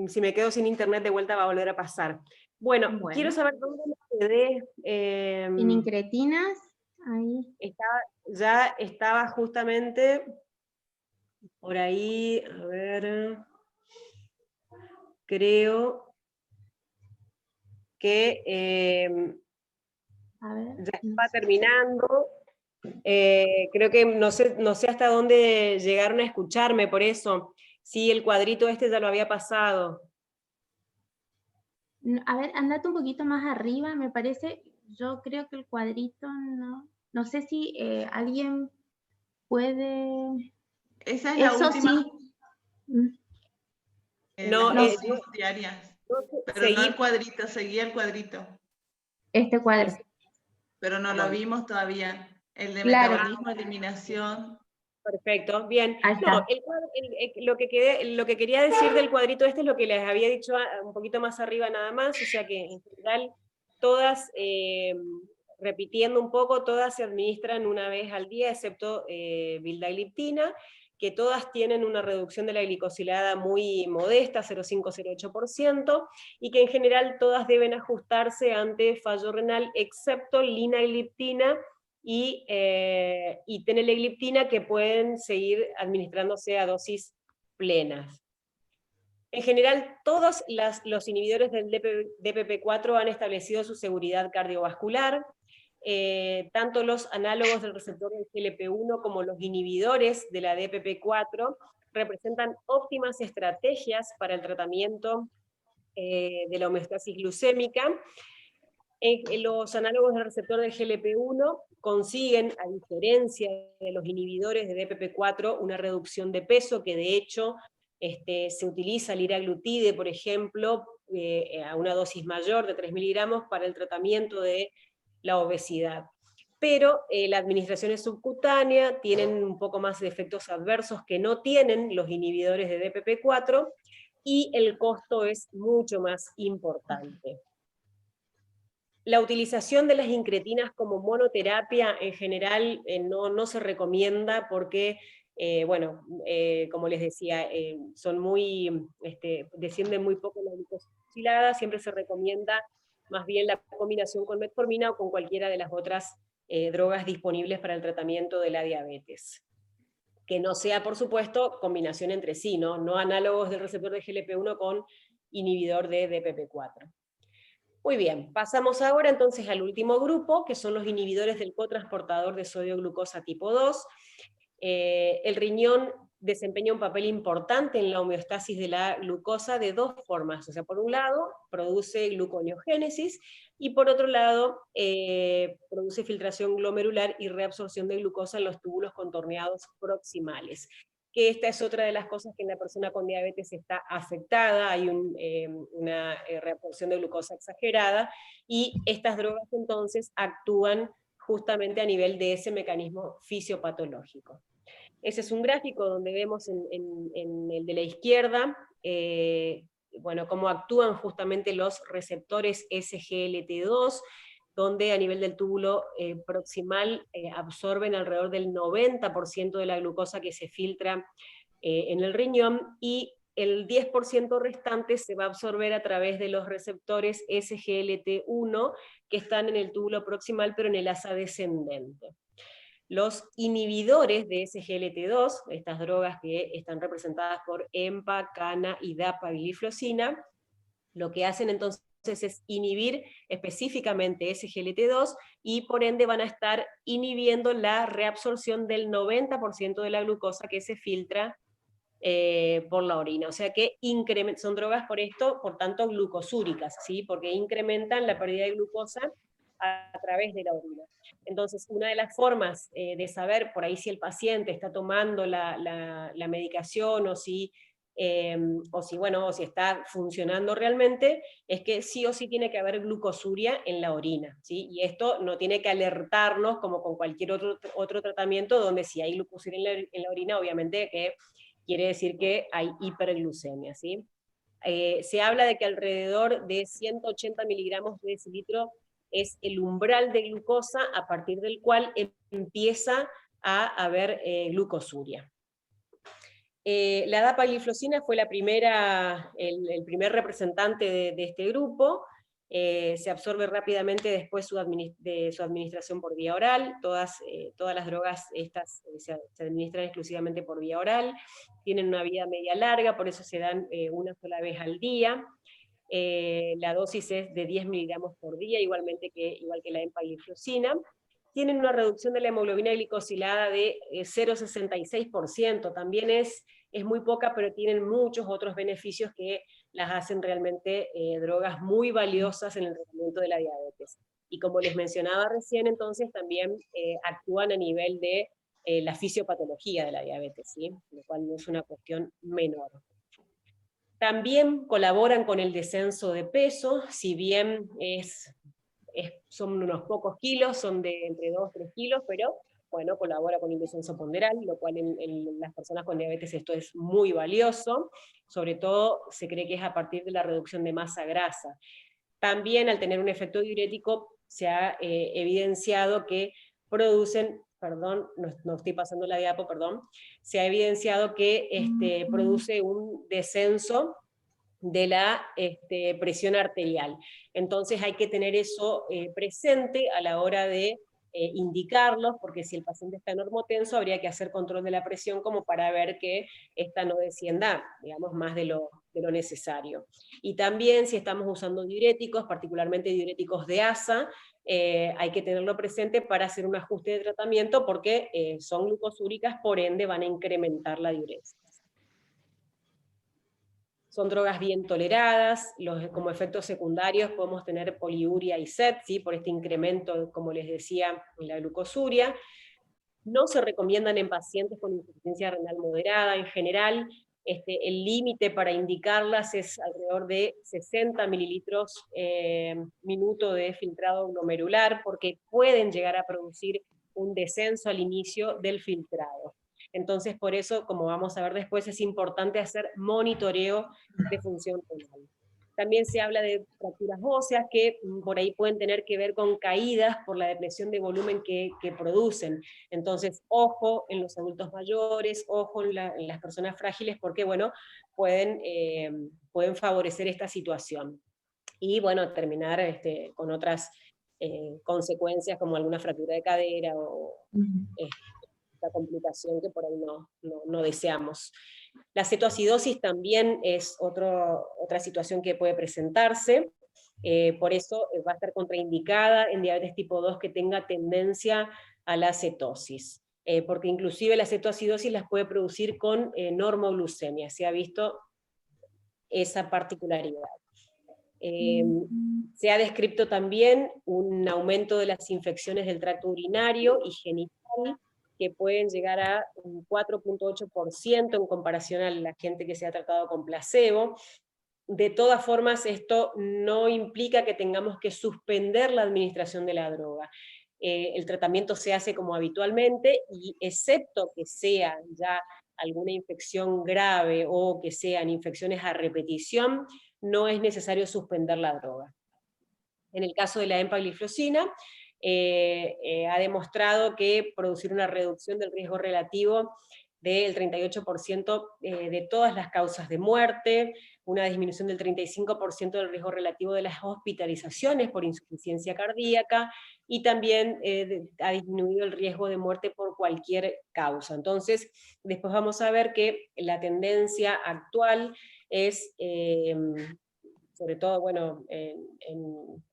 si me quedo sin internet de vuelta va a volver a pasar. Bueno, quiero saber dónde me quedé. En Incretinas, ahí. Ya estaba justamente por ahí, a ver, creo que A ver, ya está terminando. Creo que no sé hasta dónde llegaron a escucharme, por eso. Sí, el cuadrito este ya lo había pasado. A ver, andate un poquito más arriba, me parece. Yo creo que el cuadrito no sé si alguien puede... Esa es la última. Sí. No, Las dosis diarias. Pero seguí, no el cuadrito, seguía el cuadrito. Este cuadro. Pero no lo vimos todavía. El de Claro. metabolismo, eliminación. Perfecto, bien. Ahí está. No, lo que quería decir del cuadrito este es lo que les había dicho un poquito más arriba nada más, o sea que en general todas, repitiendo un poco, todas se administran una vez al día, excepto vildagliptina, que todas tienen una reducción de la glicosilada muy modesta, 0,5-0,8%, y que en general todas deben ajustarse ante fallo renal, excepto linagliptina, y teneligliptina, que pueden seguir administrándose a dosis plenas. En general, todos los inhibidores del DPP4 han establecido su seguridad cardiovascular, tanto los análogos del receptor del GLP-1 como los inhibidores de la DPP4 representan óptimas estrategias para el tratamiento de la homeostasis glucémica. Los análogos del receptor del GLP-1 consiguen, a diferencia de los inhibidores de DPP4, una reducción de peso, que de hecho se utiliza liraglutide, por ejemplo, a una dosis mayor de 3 miligramos para el tratamiento de la obesidad. Pero la administración es subcutánea, tienen un poco más de efectos adversos que no tienen los inhibidores de DPP-4, y el costo es mucho más importante. La utilización de las incretinas como monoterapia en general no se recomienda porque, como les decía, son muy, descienden muy poco la glucosilada. Siempre se recomienda más bien la combinación con metformina o con cualquiera de las otras drogas disponibles para el tratamiento de la diabetes. Que no sea, por supuesto, combinación entre sí, no análogos del receptor de GLP-1 con inhibidor de DPP-4. Muy bien, pasamos ahora entonces al último grupo, que son los inhibidores del cotransportador de sodio glucosa tipo 2. El riñón desempeña un papel importante en la homeostasis de la glucosa de dos formas. O sea, por un lado, produce gluconeogénesis, y por otro lado, produce filtración glomerular y reabsorción de glucosa en los túbulos contorneados proximales. Que esta es otra de las cosas que en la persona con diabetes está afectada, hay una reabsorción de glucosa exagerada, y estas drogas entonces actúan justamente a nivel de ese mecanismo fisiopatológico. Ese es un gráfico donde vemos en el de la izquierda, cómo actúan justamente los receptores SGLT2, donde a nivel del túbulo proximal absorben alrededor del 90% de la glucosa que se filtra en el riñón, y el 10% restante se va a absorber a través de los receptores SGLT1, que están en el túbulo proximal, pero en el asa descendente. Los inhibidores de SGLT2, estas drogas que están representadas por EMPA, CANA y dapagliflozina, lo que hacen entonces es inhibir específicamente SGLT2, y por ende van a estar inhibiendo la reabsorción del 90% de la glucosa que se filtra por la orina. O sea que son drogas por tanto glucosúricas, ¿sí? Porque incrementan la pérdida de glucosa a través de la orina. Entonces, una de las formas de saber por ahí si el paciente está tomando la medicación o si está funcionando realmente, es que sí o sí tiene que haber glucosuria en la orina, ¿sí? Y esto no tiene que alertarnos como con cualquier otro tratamiento, donde si hay glucosuria en la orina, obviamente que quiere decir que hay hiperglucemia, ¿sí? Se habla de que alrededor de 180 miligramos de decilitro es el umbral de glucosa a partir del cual empieza a haber glucosuria. La dapagliflozina fue el primer representante de este grupo. Se absorbe rápidamente después de su administración por vía oral. Todas las drogas estas se administran exclusivamente por vía oral, tienen una vida media larga, por eso se dan una sola vez al día. La dosis es de 10 miligramos por día, igual que la empagliflozina. Tienen una reducción de la hemoglobina glicosilada de 0,66%, también es muy poca, pero tienen muchos otros beneficios que las hacen realmente drogas muy valiosas en el tratamiento de la diabetes. Y como les mencionaba recién, entonces también actúan a nivel de la fisiopatología de la diabetes, ¿sí? Lo cual no es una cuestión menor. También colaboran con el descenso de peso, si bien son unos pocos kilos, son de entre 2 y 3 kilos, pero bueno, colabora con el descenso ponderal, lo cual en las personas con diabetes esto es muy valioso, sobre todo se cree que es a partir de la reducción de masa grasa. También al tener un efecto diurético se ha evidenciado que producen, no estoy pasando la diapo, se ha evidenciado que produce un descenso de la presión arterial. Entonces hay que tener eso presente a la hora de indicarlos, porque si el paciente está normotenso habría que hacer control de la presión como para ver que esta no descienda, digamos, más de lo necesario. Y también si estamos usando diuréticos, particularmente diuréticos de ASA, hay que tenerlo presente para hacer un ajuste de tratamiento, porque son glucosúricas, por ende van a incrementar la diuresis. Son drogas bien toleradas, como efectos secundarios podemos tener poliuria y sed, ¿sí? Por este incremento, como les decía, en la glucosuria. No se recomiendan en pacientes con insuficiencia renal moderada en general, el límite para indicarlas es alrededor de 60 mililitros minuto de filtrado glomerular, porque pueden llegar a producir un descenso al inicio del filtrado. Entonces, por eso, como vamos a ver después, es importante hacer monitoreo de función renal. También se habla de fracturas óseas que por ahí pueden tener que ver con caídas por la depresión de volumen que producen. Entonces, ojo en los adultos mayores, ojo en las personas frágiles, porque bueno, pueden favorecer esta situación. Y bueno, terminar con otras consecuencias como alguna fractura de cadera o esta complicación que por ahí no deseamos. La cetoacidosis también es otra situación que puede presentarse, por eso va a estar contraindicada en diabetes tipo 2 que tenga tendencia a la cetosis, porque inclusive la cetoacidosis las puede producir con normoglucemia, se ha visto esa particularidad. Se ha descrito también un aumento de las infecciones del tracto urinario y genital, que pueden llegar a un 4.8% en comparación a la gente que se ha tratado con placebo. De todas formas, esto no implica que tengamos que suspender la administración de la droga. El tratamiento se hace como habitualmente, y excepto que sea ya alguna infección grave o que sean infecciones a repetición, no es necesario suspender la droga. En el caso de la empagliflozina, ha demostrado que producir una reducción del riesgo relativo del 38% de todas las causas de muerte, una disminución del 35% del riesgo relativo de las hospitalizaciones por insuficiencia cardíaca, y también ha disminuido el riesgo de muerte por cualquier causa. Entonces, después vamos a ver que la tendencia actual es, sobre todo, bueno,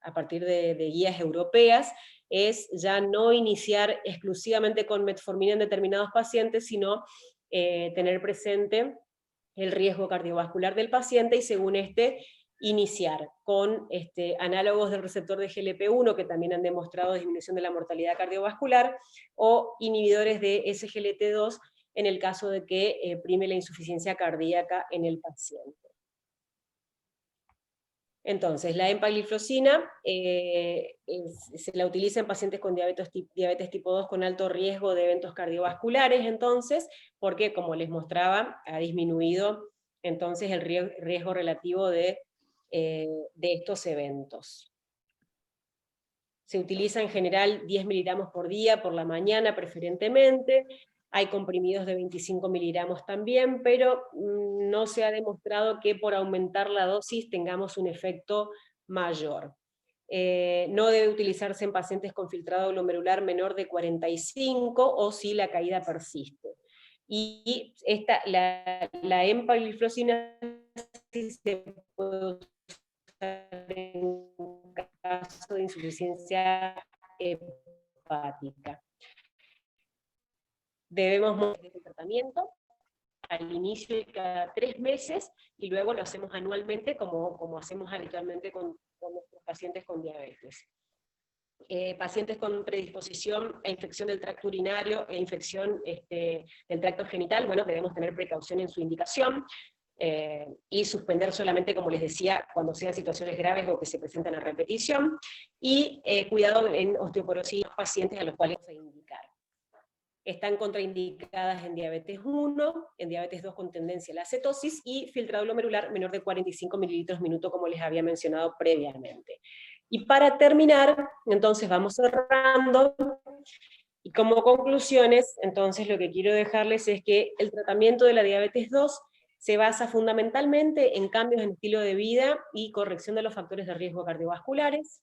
a partir de guías europeas, es ya no iniciar exclusivamente con metformina en determinados pacientes, sino tener presente el riesgo cardiovascular del paciente, y según iniciar con análogos del receptor de GLP-1, que también han demostrado disminución de la mortalidad cardiovascular, o inhibidores de SGLT2 en el caso de que prime la insuficiencia cardíaca en el paciente. Entonces, la empagliflozina se la utiliza en pacientes con diabetes tipo 2 con alto riesgo de eventos cardiovasculares, entonces, porque, como les mostraba, ha disminuido entonces el riesgo relativo de estos eventos. Se utiliza en general 10 miligramos por día, por la mañana preferentemente. Hay comprimidos de 25 miligramos también, pero no se ha demostrado que por aumentar la dosis tengamos un efecto mayor. No debe utilizarse en pacientes con filtrado glomerular menor de 45 o si la caída persiste. Y la empagliflozina sí se puede usar en caso de insuficiencia hepática. Debemos monitorear el tratamiento al inicio de cada 3 meses, y luego lo hacemos anualmente como hacemos habitualmente con nuestros pacientes con diabetes. Pacientes con predisposición a infección del tracto urinario e infección del tracto genital, bueno, debemos tener precaución en su indicación, y suspender solamente, como les decía, cuando sean situaciones graves o que se presentan a repetición, y cuidado en osteoporosis en los pacientes a los cuales se indicar. Están contraindicadas en diabetes 1, en diabetes 2 con tendencia a la cetosis, y filtrado glomerular menor de 45 mililitros minuto, como les había mencionado previamente. Y para terminar, entonces vamos cerrando, y como conclusiones, entonces lo que quiero dejarles es que el tratamiento de la diabetes 2 se basa fundamentalmente en cambios en estilo de vida y corrección de los factores de riesgo cardiovasculares,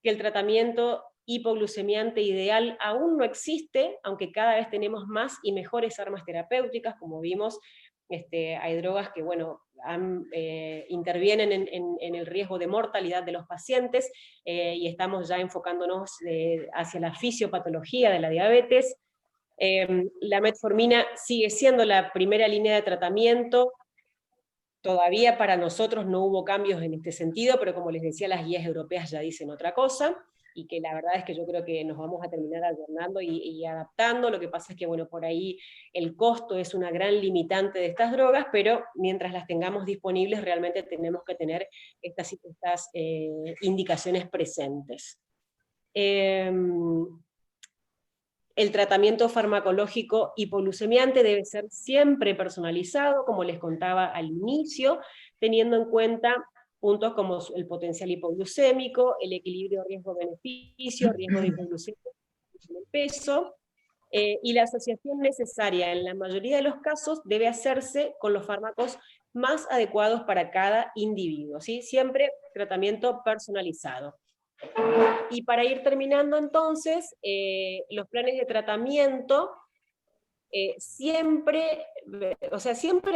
que el tratamiento hipoglucemiante ideal aún no existe, aunque cada vez tenemos más y mejores armas terapéuticas, como vimos. Hay drogas que, bueno, intervienen en el riesgo de mortalidad de los pacientes, y estamos ya enfocándonos hacia la fisiopatología de la diabetes. La metformina sigue siendo la primera línea de tratamiento. Todavía para nosotros no hubo cambios en este sentido, pero como les decía, las guías europeas ya dicen otra cosa. y que la verdad es que yo creo que nos vamos a terminar ayornando y adaptando. Lo que pasa es que, bueno, por ahí el costo es una gran limitante de estas drogas, pero mientras las tengamos disponibles realmente tenemos que tener estas indicaciones presentes. El tratamiento farmacológico hipoglucemiante debe ser siempre personalizado, como les contaba al inicio, teniendo en cuenta puntos como el potencial hipoglucémico, el equilibrio riesgo-beneficio, riesgo de hipoglucemia en el peso, y la asociación necesaria en la mayoría de los casos debe hacerse con los fármacos más adecuados para cada individuo, ¿sí? Siempre tratamiento personalizado. Y para ir terminando entonces, los planes de tratamiento, siempre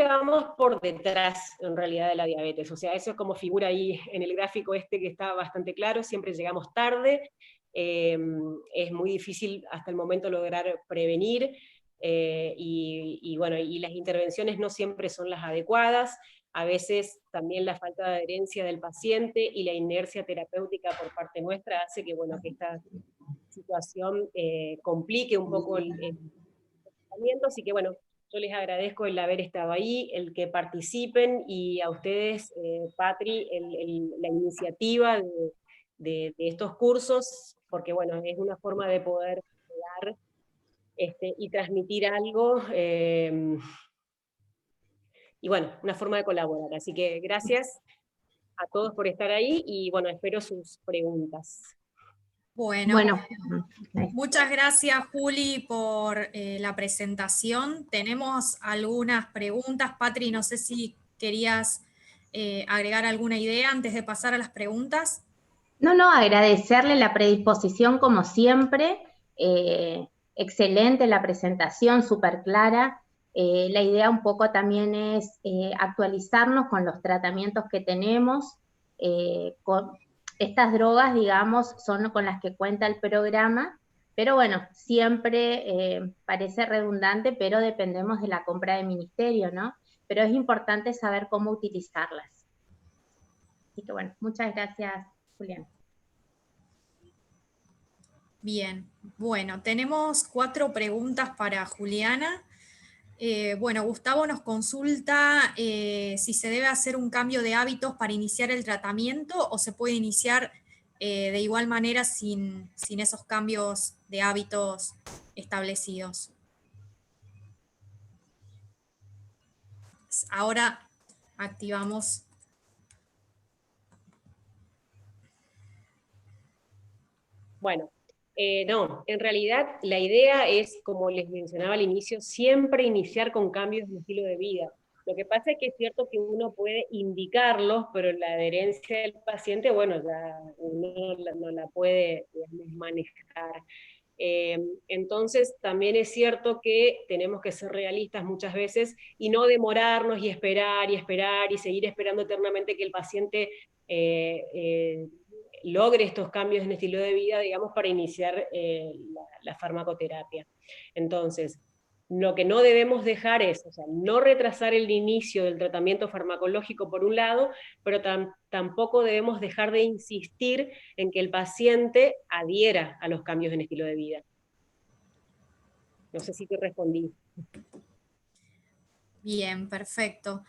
vamos por detrás en realidad de la diabetes, o sea, eso es como figura ahí en el gráfico este que está bastante claro, siempre llegamos tarde, es muy difícil hasta el momento lograr prevenir, y bueno, y las intervenciones no siempre son las adecuadas, a veces también la falta de adherencia del paciente y la inercia terapéutica por parte nuestra hace que, bueno, que esta situación complique un poco el tratamiento, así que bueno, yo les agradezco el haber estado ahí, el que participen, y a ustedes, Patri, la iniciativa de estos cursos, porque bueno, es una forma de poder llegar y transmitir algo, y bueno, una forma de colaborar. Así que gracias a todos por estar ahí, y bueno, espero sus preguntas. Bueno, muchas gracias, Juli, por la presentación. Tenemos algunas preguntas. Patri, no sé si querías agregar alguna idea antes de pasar a las preguntas. No, agradecerle la predisposición como siempre. Excelente la presentación, súper clara. La idea un poco también es actualizarnos con los tratamientos que tenemos. Estas drogas, digamos, son con las que cuenta el programa, pero bueno, siempre parece redundante, pero dependemos de la compra de ministerio, ¿no? Pero es importante saber cómo utilizarlas. Así que bueno, muchas gracias, Julián. Bien, bueno, tenemos 4 preguntas para Juliana. Bueno, Gustavo nos consulta si se debe hacer un cambio de hábitos para iniciar el tratamiento o se puede iniciar de igual manera sin esos cambios de hábitos establecidos. Ahora activamos. Bueno, no, en realidad la idea es, como les mencionaba al inicio, siempre iniciar con cambios de estilo de vida. Lo que pasa es que es cierto que uno puede indicarlos, pero la adherencia del paciente, bueno, ya uno no la puede, digamos, manejar. Entonces también es cierto que tenemos que ser realistas muchas veces y no demorarnos y esperar y seguir esperando eternamente que el paciente logre estos cambios en estilo de vida, digamos, para iniciar la farmacoterapia. Entonces, lo que no debemos dejar es, o sea, no retrasar el inicio del tratamiento farmacológico por un lado, pero tampoco debemos dejar de insistir en que el paciente adhiera a los cambios en estilo de vida. No sé si te respondí. Bien, perfecto.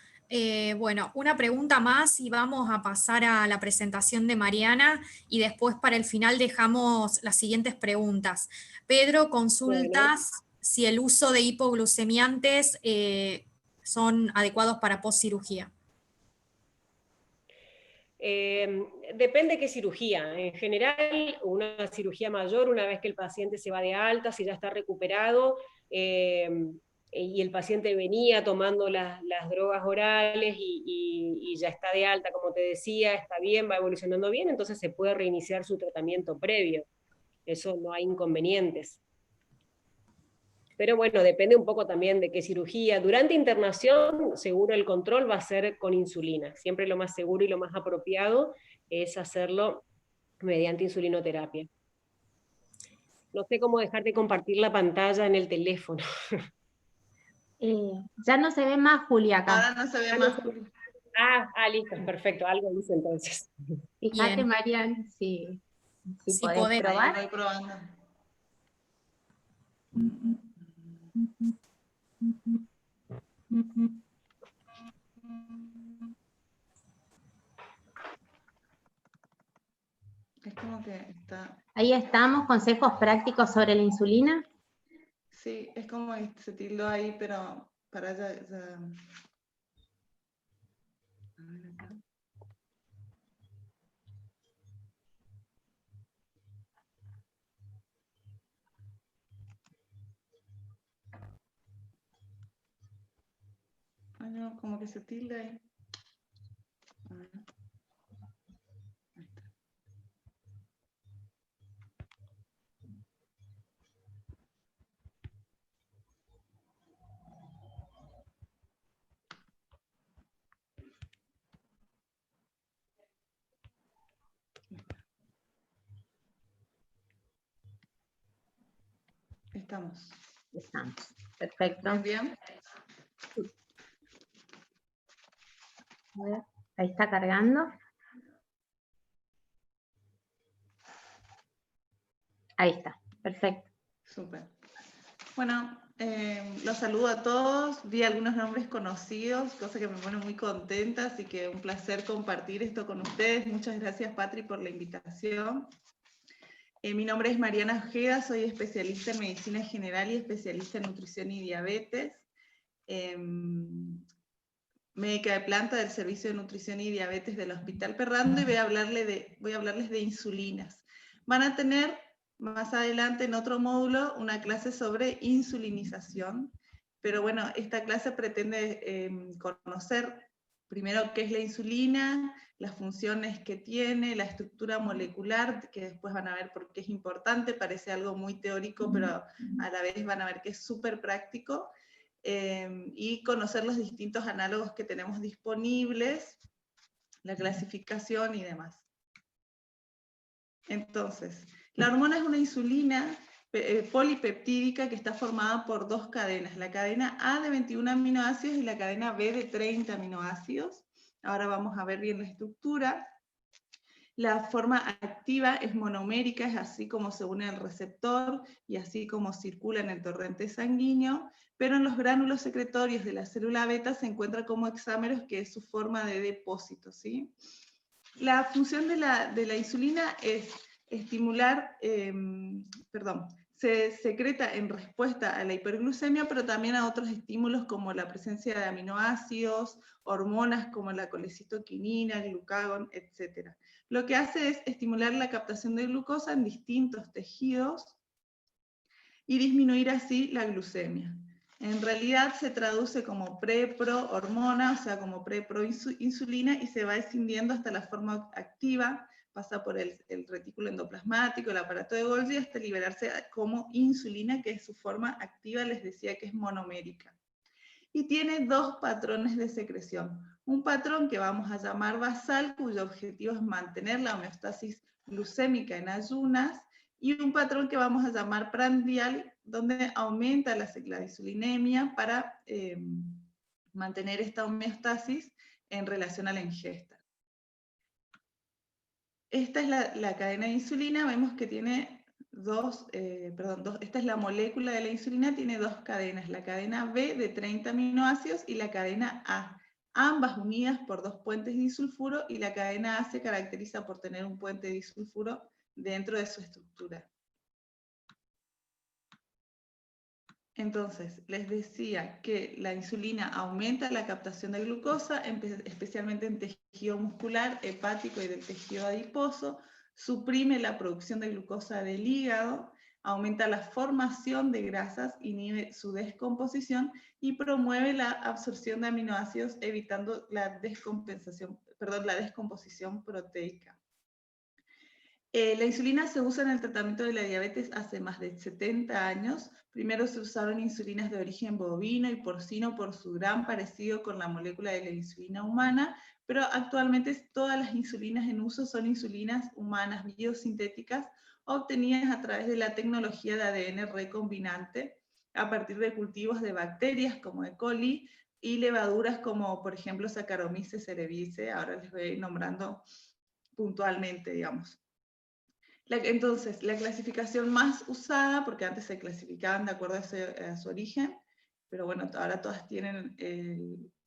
Bueno, una pregunta más y vamos a pasar a la presentación de Mariana y después para el final dejamos las siguientes preguntas. Pedro, consultas si el uso de hipoglucemiantes son adecuados para postcirugía. Depende qué cirugía. En general, una cirugía mayor, una vez que el paciente se va de alta, si ya está recuperado, y el paciente venía tomando las drogas orales y ya está de alta, como te decía, está bien, va evolucionando bien, entonces se puede reiniciar su tratamiento previo. Eso no hay inconvenientes. Pero bueno, depende un poco también de qué cirugía. Durante internación, seguro el control va a ser con insulina. Siempre lo más seguro y lo más apropiado es hacerlo mediante insulinoterapia. No sé cómo dejar de compartir la pantalla en el teléfono. Ya no se ve más, Julia, acá. Ahora no se ve más. Listo, perfecto, algo dice entonces. Fíjate, Marian, sí. Si Si podés podés. probar. Ahí voy probando. Es como que está... Ahí estamos, consejos prácticos sobre la insulina. Sí, es como que se tildó ahí, pero para allá... ya... A ver acá. Ay, no, como que se tilda ahí. A ver. Ahí está. Estamos. Estamos. Perfecto. ¿Bien, bien? A ver, ahí está cargando. Ahí está, perfecto. Súper. Bueno, los saludo a todos. Vi algunos nombres conocidos, cosa que me pone muy contenta, así que un placer compartir esto con ustedes. Muchas gracias, Patri, por la invitación. Mi nombre es Mariana Ojeda, soy especialista en medicina general y especialista en nutrición y diabetes. Médica de planta del Servicio de Nutrición y Diabetes del Hospital Perrando, y voy a hablarles de insulinas. Van a tener más adelante en otro módulo una clase sobre insulinización, pero bueno, esta clase pretende conocer primero qué es la insulina, las funciones que tiene, la estructura molecular, que después van a ver por qué es importante, parece algo muy teórico, pero a la vez van a ver que es súper práctico. Y conocer los distintos análogos que tenemos disponibles, la clasificación y demás. Entonces, la hormona es una insulina polipeptídica que está formada por dos cadenas, la cadena A de 21 aminoácidos y la cadena B de 30 aminoácidos. Ahora vamos a ver bien la estructura. La forma activa es monomérica, es así como se une al receptor y así como circula en el torrente sanguíneo, pero en los gránulos secretorios de la célula beta se encuentra como hexámeros, que es su forma de depósito, ¿sí? La función de la insulina es estimular, se secreta en respuesta a la hiperglucemia, pero también a otros estímulos como la presencia de aminoácidos, hormonas como la colecitoquinina, glucagón, etc. Lo que hace es estimular la captación de glucosa en distintos tejidos y disminuir así la glucemia. En realidad se traduce como pre-pro hormona, o sea, como pre-pro insulina, y se va descendiendo hasta la forma activa, pasa por el retículo endoplasmático, el aparato de Golgi, hasta liberarse como insulina, que es su forma activa, les decía que es monomérica. Y tiene dos patrones de secreción. Un patrón que vamos a llamar basal, cuyo objetivo es mantener la homeostasis glucémica en ayunas, y un patrón que vamos a llamar prandial, donde aumenta la insulinemia para mantener esta homeostasis en relación a la ingesta. Esta es la cadena de insulina, vemos que tiene esta es la molécula de la insulina, tiene dos cadenas, la cadena B de 30 aminoácidos y la cadena A, ambas unidas por dos puentes disulfuro, y la cadena A se caracteriza por tener un puente disulfuro dentro de su estructura. Entonces, les decía que la insulina aumenta la captación de glucosa, especialmente en tejido muscular, hepático y del tejido adiposo, suprime la producción de glucosa del hígado, aumenta la formación de grasas, inhibe su descomposición y promueve la absorción de aminoácidos, evitando la descomposición proteica. La insulina se usa en el tratamiento de la diabetes hace más de 70 años. Primero se usaron insulinas de origen bovino y porcino por su gran parecido con la molécula de la insulina humana, pero actualmente todas las insulinas en uso son insulinas humanas biosintéticas obtenidas a través de la tecnología de ADN recombinante a partir de cultivos de bacterias como E. coli y levaduras como, por ejemplo, Saccharomyces cerevisiae. Ahora les voy a ir nombrando puntualmente, digamos. Entonces, la clasificación más usada, porque antes se clasificaban de acuerdo a su origen, pero bueno, ahora todas tienen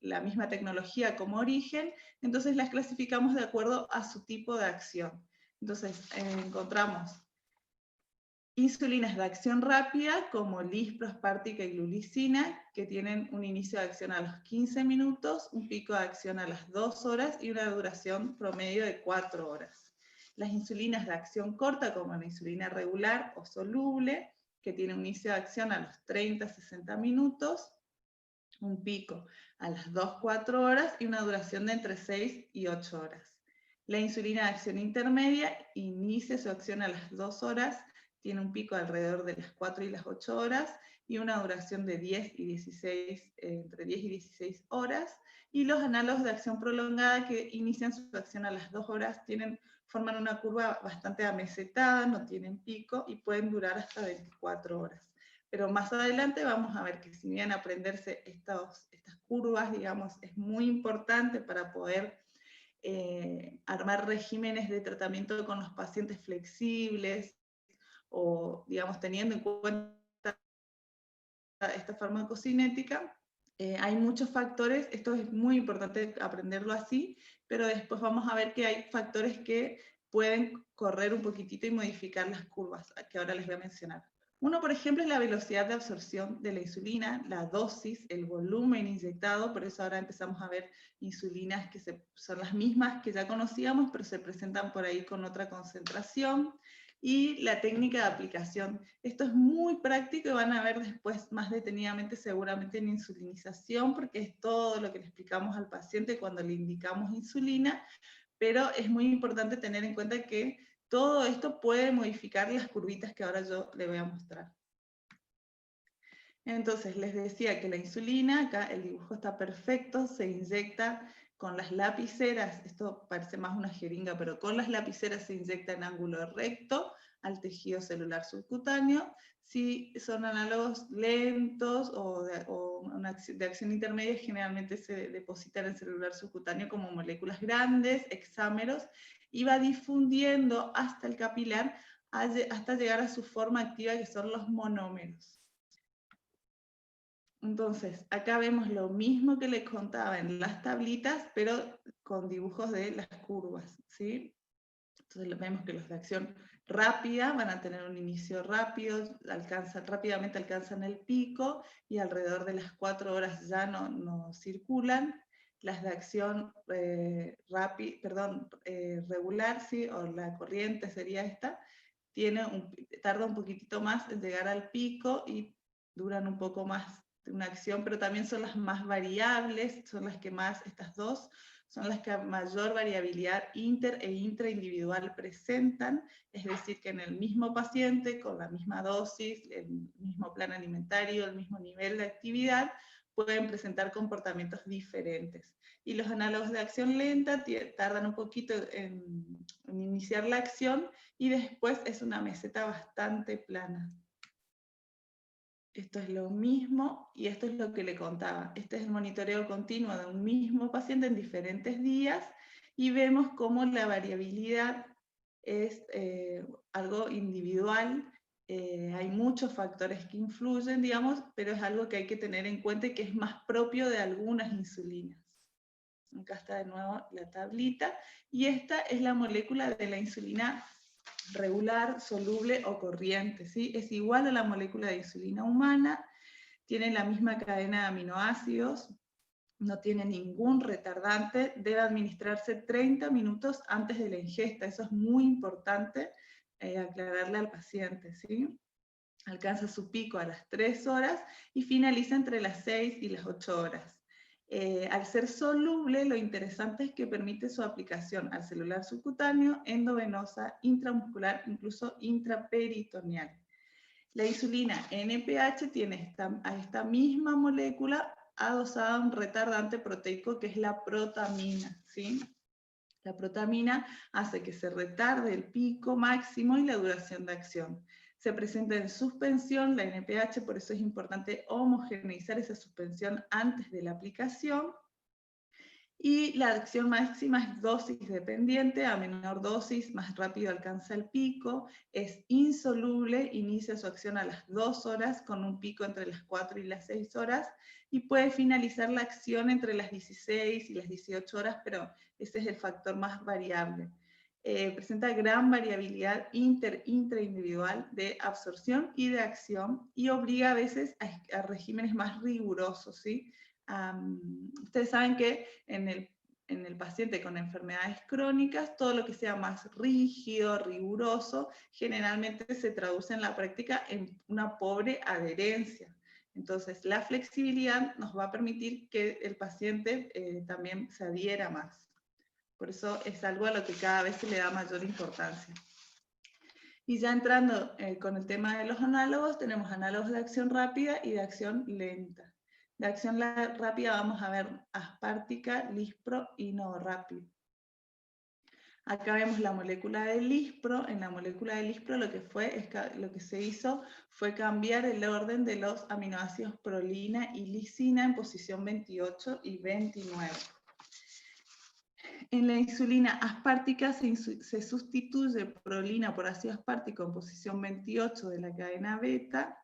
la misma tecnología como origen, entonces las clasificamos de acuerdo a su tipo de acción. Entonces, encontramos insulinas de acción rápida, como lispro-aspartica y glulicina, que tienen un inicio de acción a los 15 minutos, un pico de acción a las 2 horas y una duración promedio de 4 horas. Las insulinas de acción corta, como la insulina regular o soluble, que tiene un inicio de acción a los 30-60 minutos, un pico a las 2-4 horas y una duración de entre 6 y 8 horas. La insulina de acción intermedia inicia su acción a las 2 horas, tiene un pico alrededor de las 4 y las 8 horas y una duración de 10 y 16, entre 10 y 16 horas. Y los análogos de acción prolongada que inician su acción a las 2 horas forman una curva bastante amesetada, no tienen pico y pueden durar hasta 24 horas. Pero más adelante vamos a ver que si bien aprenderse estas curvas, digamos, es muy importante para poder armar regímenes de tratamiento con los pacientes flexibles, o digamos teniendo en cuenta esta farmacocinética, hay muchos factores, esto es muy importante aprenderlo así, pero después vamos a ver que hay factores que pueden correr un poquitito y modificar las curvas, que ahora les voy a mencionar. Uno, por ejemplo, es la velocidad de absorción de la insulina, la dosis, el volumen inyectado, por eso ahora empezamos a ver insulinas que son las mismas que ya conocíamos, pero se presentan por ahí con otra concentración. Y la técnica de aplicación. Esto es muy práctico y van a ver después más detenidamente seguramente en insulinización, porque es todo lo que le explicamos al paciente cuando le indicamos insulina, pero es muy importante tener en cuenta que todo esto puede modificar las curvitas que ahora yo le voy a mostrar. Entonces, les decía que la insulina, acá el dibujo está perfecto, se inyecta con las lapiceras, esto parece más una jeringa, pero con las lapiceras se inyecta en ángulo recto al tejido celular subcutáneo. Si son análogos lentos o de acción intermedia, generalmente se depositan en el celular subcutáneo como moléculas grandes, hexámeros, y va difundiendo hasta el capilar, hasta llegar a su forma activa, que son los monómeros. Entonces, acá vemos lo mismo que les contaba en las tablitas, pero con dibujos de las curvas, ¿sí? Entonces vemos que los de acción rápida van a tener un inicio rápido, rápidamente alcanzan el pico, y alrededor de las 4 horas ya no circulan. Las de acción regular, ¿sí? O la corriente sería esta, tarda un poquitito más en llegar al pico y duran un poco más una acción, pero también son las más variables, son las que más, estas dos, son las que mayor variabilidad inter e intraindividual presentan, es decir, que en el mismo paciente, con la misma dosis, el mismo plan alimentario, el mismo nivel de actividad, pueden presentar comportamientos diferentes. Y los análogos de acción lenta tardan un poquito en iniciar la acción, y después es una meseta bastante plana. Esto es lo mismo, y esto es lo que le contaba. Este es el monitoreo continuo de un mismo paciente en diferentes días, y vemos cómo la variabilidad es algo individual. Hay muchos factores que influyen, digamos, pero es algo que hay que tener en cuenta y que es más propio de algunas insulinas. Acá está de nuevo la tablita, y esta es la molécula de la insulina regular, soluble o corriente, ¿sí? Es igual a la molécula de insulina humana, tiene la misma cadena de aminoácidos, no tiene ningún retardante, debe administrarse 30 minutos antes de la ingesta, eso es muy importante aclararle al paciente, ¿sí? Alcanza su pico a las 3 horas y finaliza entre las 6 y las 8 horas. Al ser soluble, lo interesante es que permite su aplicación al celular subcutáneo, endovenosa, intramuscular, incluso intraperitoneal. La insulina NPH tiene a esta misma molécula adosada a un retardante proteico que es la protamina, ¿sí? La protamina hace que se retarde el pico máximo y la duración de acción. Se presenta en suspensión la NPH, por eso es importante homogeneizar esa suspensión antes de la aplicación. Y la acción máxima es dosis dependiente, a menor dosis más rápido alcanza el pico, es insoluble, inicia su acción a las 2 horas con un pico entre las 4 y las 6 horas, y puede finalizar la acción entre las 16 y las 18 horas, pero ese es el factor más variable. Presenta gran variabilidad intraindividual de absorción y de acción, y obliga a veces a regímenes más rigurosos, ¿sí? Ustedes saben que en el paciente con enfermedades crónicas, todo lo que sea más rígido, riguroso, generalmente se traduce en la práctica en una pobre adherencia. Entonces, la flexibilidad nos va a permitir que el paciente también se adhiera más. Por eso es algo a lo que cada vez se le da mayor importancia. Y ya entrando con el tema de los análogos, tenemos análogos de acción rápida y de acción lenta. De acción rápida vamos a ver aspartica, lispro y novorapid. Acá vemos la molécula de lispro. En la molécula de lispro lo que se hizo fue cambiar el orden de los aminoácidos prolina y lisina en posición 28 y 29. En la insulina aspartica se sustituye prolina por ácido aspartico en posición 28 de la cadena beta,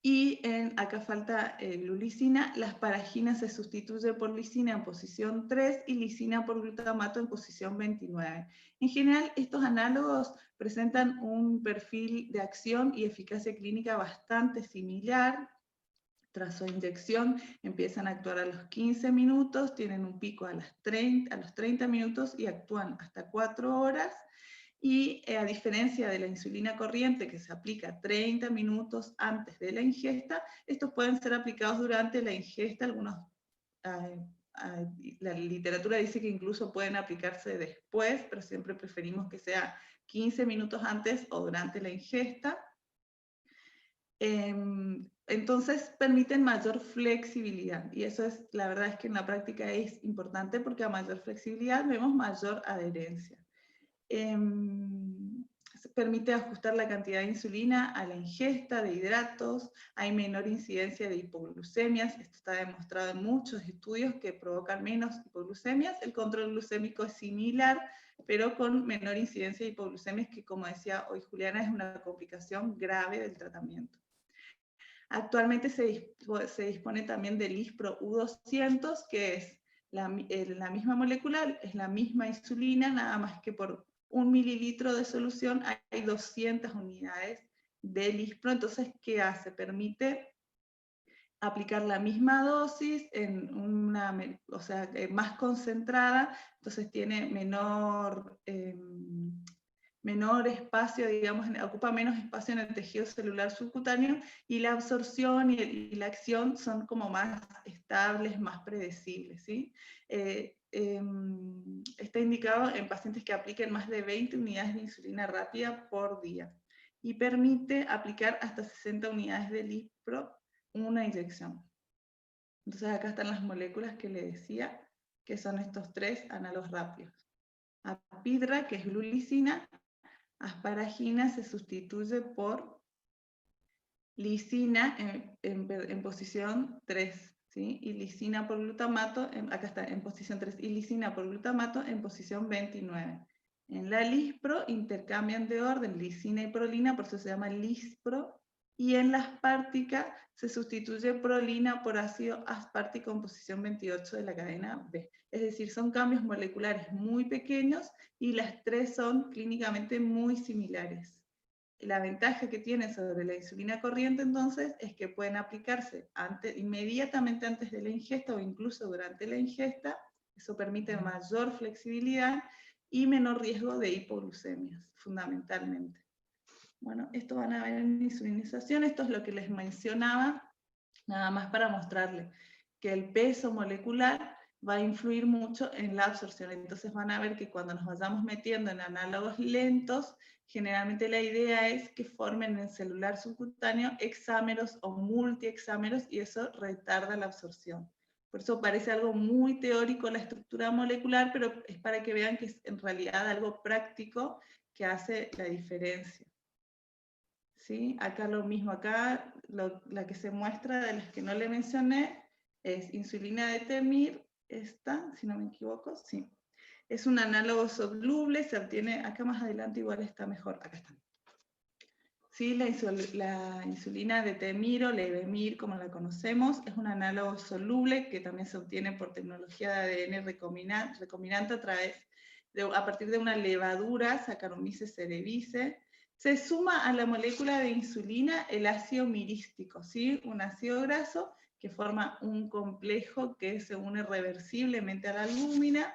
y acá falta glulicina, la asparagina se sustituye por lisina en posición 3 y lisina por glutamato en posición 29. En general, estos análogos presentan un perfil de acción y eficacia clínica bastante similar. Tras su inyección empiezan a actuar a los 15 minutos, tienen un pico a los 30 minutos y actúan hasta 4 horas. Y a diferencia de la insulina corriente que se aplica 30 minutos antes de la ingesta, estos pueden ser aplicados durante la ingesta. La literatura dice que incluso pueden aplicarse después, pero siempre preferimos que sea 15 minutos antes o durante la ingesta. Entonces permiten mayor flexibilidad, y eso es, la verdad es que en la práctica es importante, porque a mayor flexibilidad vemos mayor adherencia. Permite ajustar la cantidad de insulina a la ingesta de hidratos, hay menor incidencia de hipoglucemias, esto está demostrado en muchos estudios que provocan menos hipoglucemias. El control glucémico es similar, pero con menor incidencia de hipoglucemias, que, como decía hoy Juliana, es una complicación grave del tratamiento. Actualmente se dispone también del lispro U200, que es la misma molécula, es la misma insulina, nada más que por 1 mililitro de solución hay 200 unidades de lispro. Entonces, ¿qué hace? Permite aplicar la misma dosis más concentrada, entonces tiene menor espacio, digamos, ocupa menos espacio en el tejido celular subcutáneo, y la absorción y la acción son como más estables, más predecibles, ¿sí? Está indicado en pacientes que apliquen más de 20 unidades de insulina rápida por día, y permite aplicar hasta 60 unidades de lispro una inyección. Entonces acá están las moléculas que le decía, que son estos 3 análogos rápidos. Apidra, que es glulicina, asparagina se sustituye por lisina en posición 3, ¿sí? Y lisina por glutamato, acá está, en posición 3, y lisina por glutamato en posición 29. En la lispro intercambian de orden lisina y prolina, por eso se llama lispro, y en la aspartica se sustituye prolina por ácido aspartico en posición 28 de la cadena B. Es decir, son cambios moleculares muy pequeños y las 3 son clínicamente muy similares. La ventaja que tiene sobre la insulina corriente, entonces, es que pueden aplicarse inmediatamente antes de la ingesta o incluso durante la ingesta. Eso permite mayor flexibilidad y menor riesgo de hipoglucemias, fundamentalmente. Bueno, esto van a ver en insulinización. Esto es lo que les mencionaba, nada más para mostrarles que el peso molecular va a influir mucho en la absorción. Entonces van a ver que cuando nos vayamos metiendo en análogos lentos, generalmente la idea es que formen en el celular subcutáneo hexámeros o multihexámeros, y eso retarda la absorción. Por eso parece algo muy teórico la estructura molecular, pero es para que vean que es en realidad algo práctico que hace la diferencia. ¿Sí? Acá lo mismo, acá la que se muestra de las que no le mencioné es insulina de Temir, esta, si no me equivoco, sí. Es un análogo soluble, se obtiene, acá más adelante igual está mejor, acá está. Sí, la insulina de Temiro, Levemir, como la conocemos, es un análogo soluble que también se obtiene por tecnología de ADN recombinante a partir de una levadura, Saccharomyces cerevisiae. Se suma a la molécula de insulina el ácido mirístico, ¿sí? Un ácido graso que forma un complejo que se une reversiblemente a la albúmina.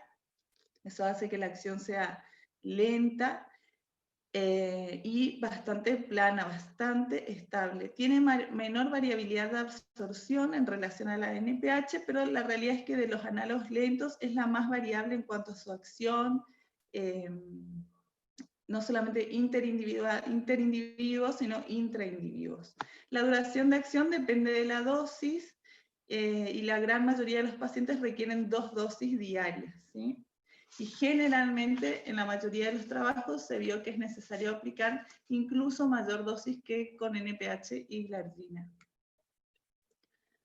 Eso hace que la acción sea lenta y bastante plana, bastante estable. Tiene menor variabilidad de absorción en relación a la NPH, pero la realidad es que de los análogos lentos es la más variable en cuanto a su acción, no solamente interindividuos, sino intraindividuos. La duración de acción depende de la dosis y la gran mayoría de los pacientes requieren 2 dosis diarias, ¿sí? Y generalmente en la mayoría de los trabajos se vio que es necesario aplicar incluso mayor dosis que con NPH y glargina.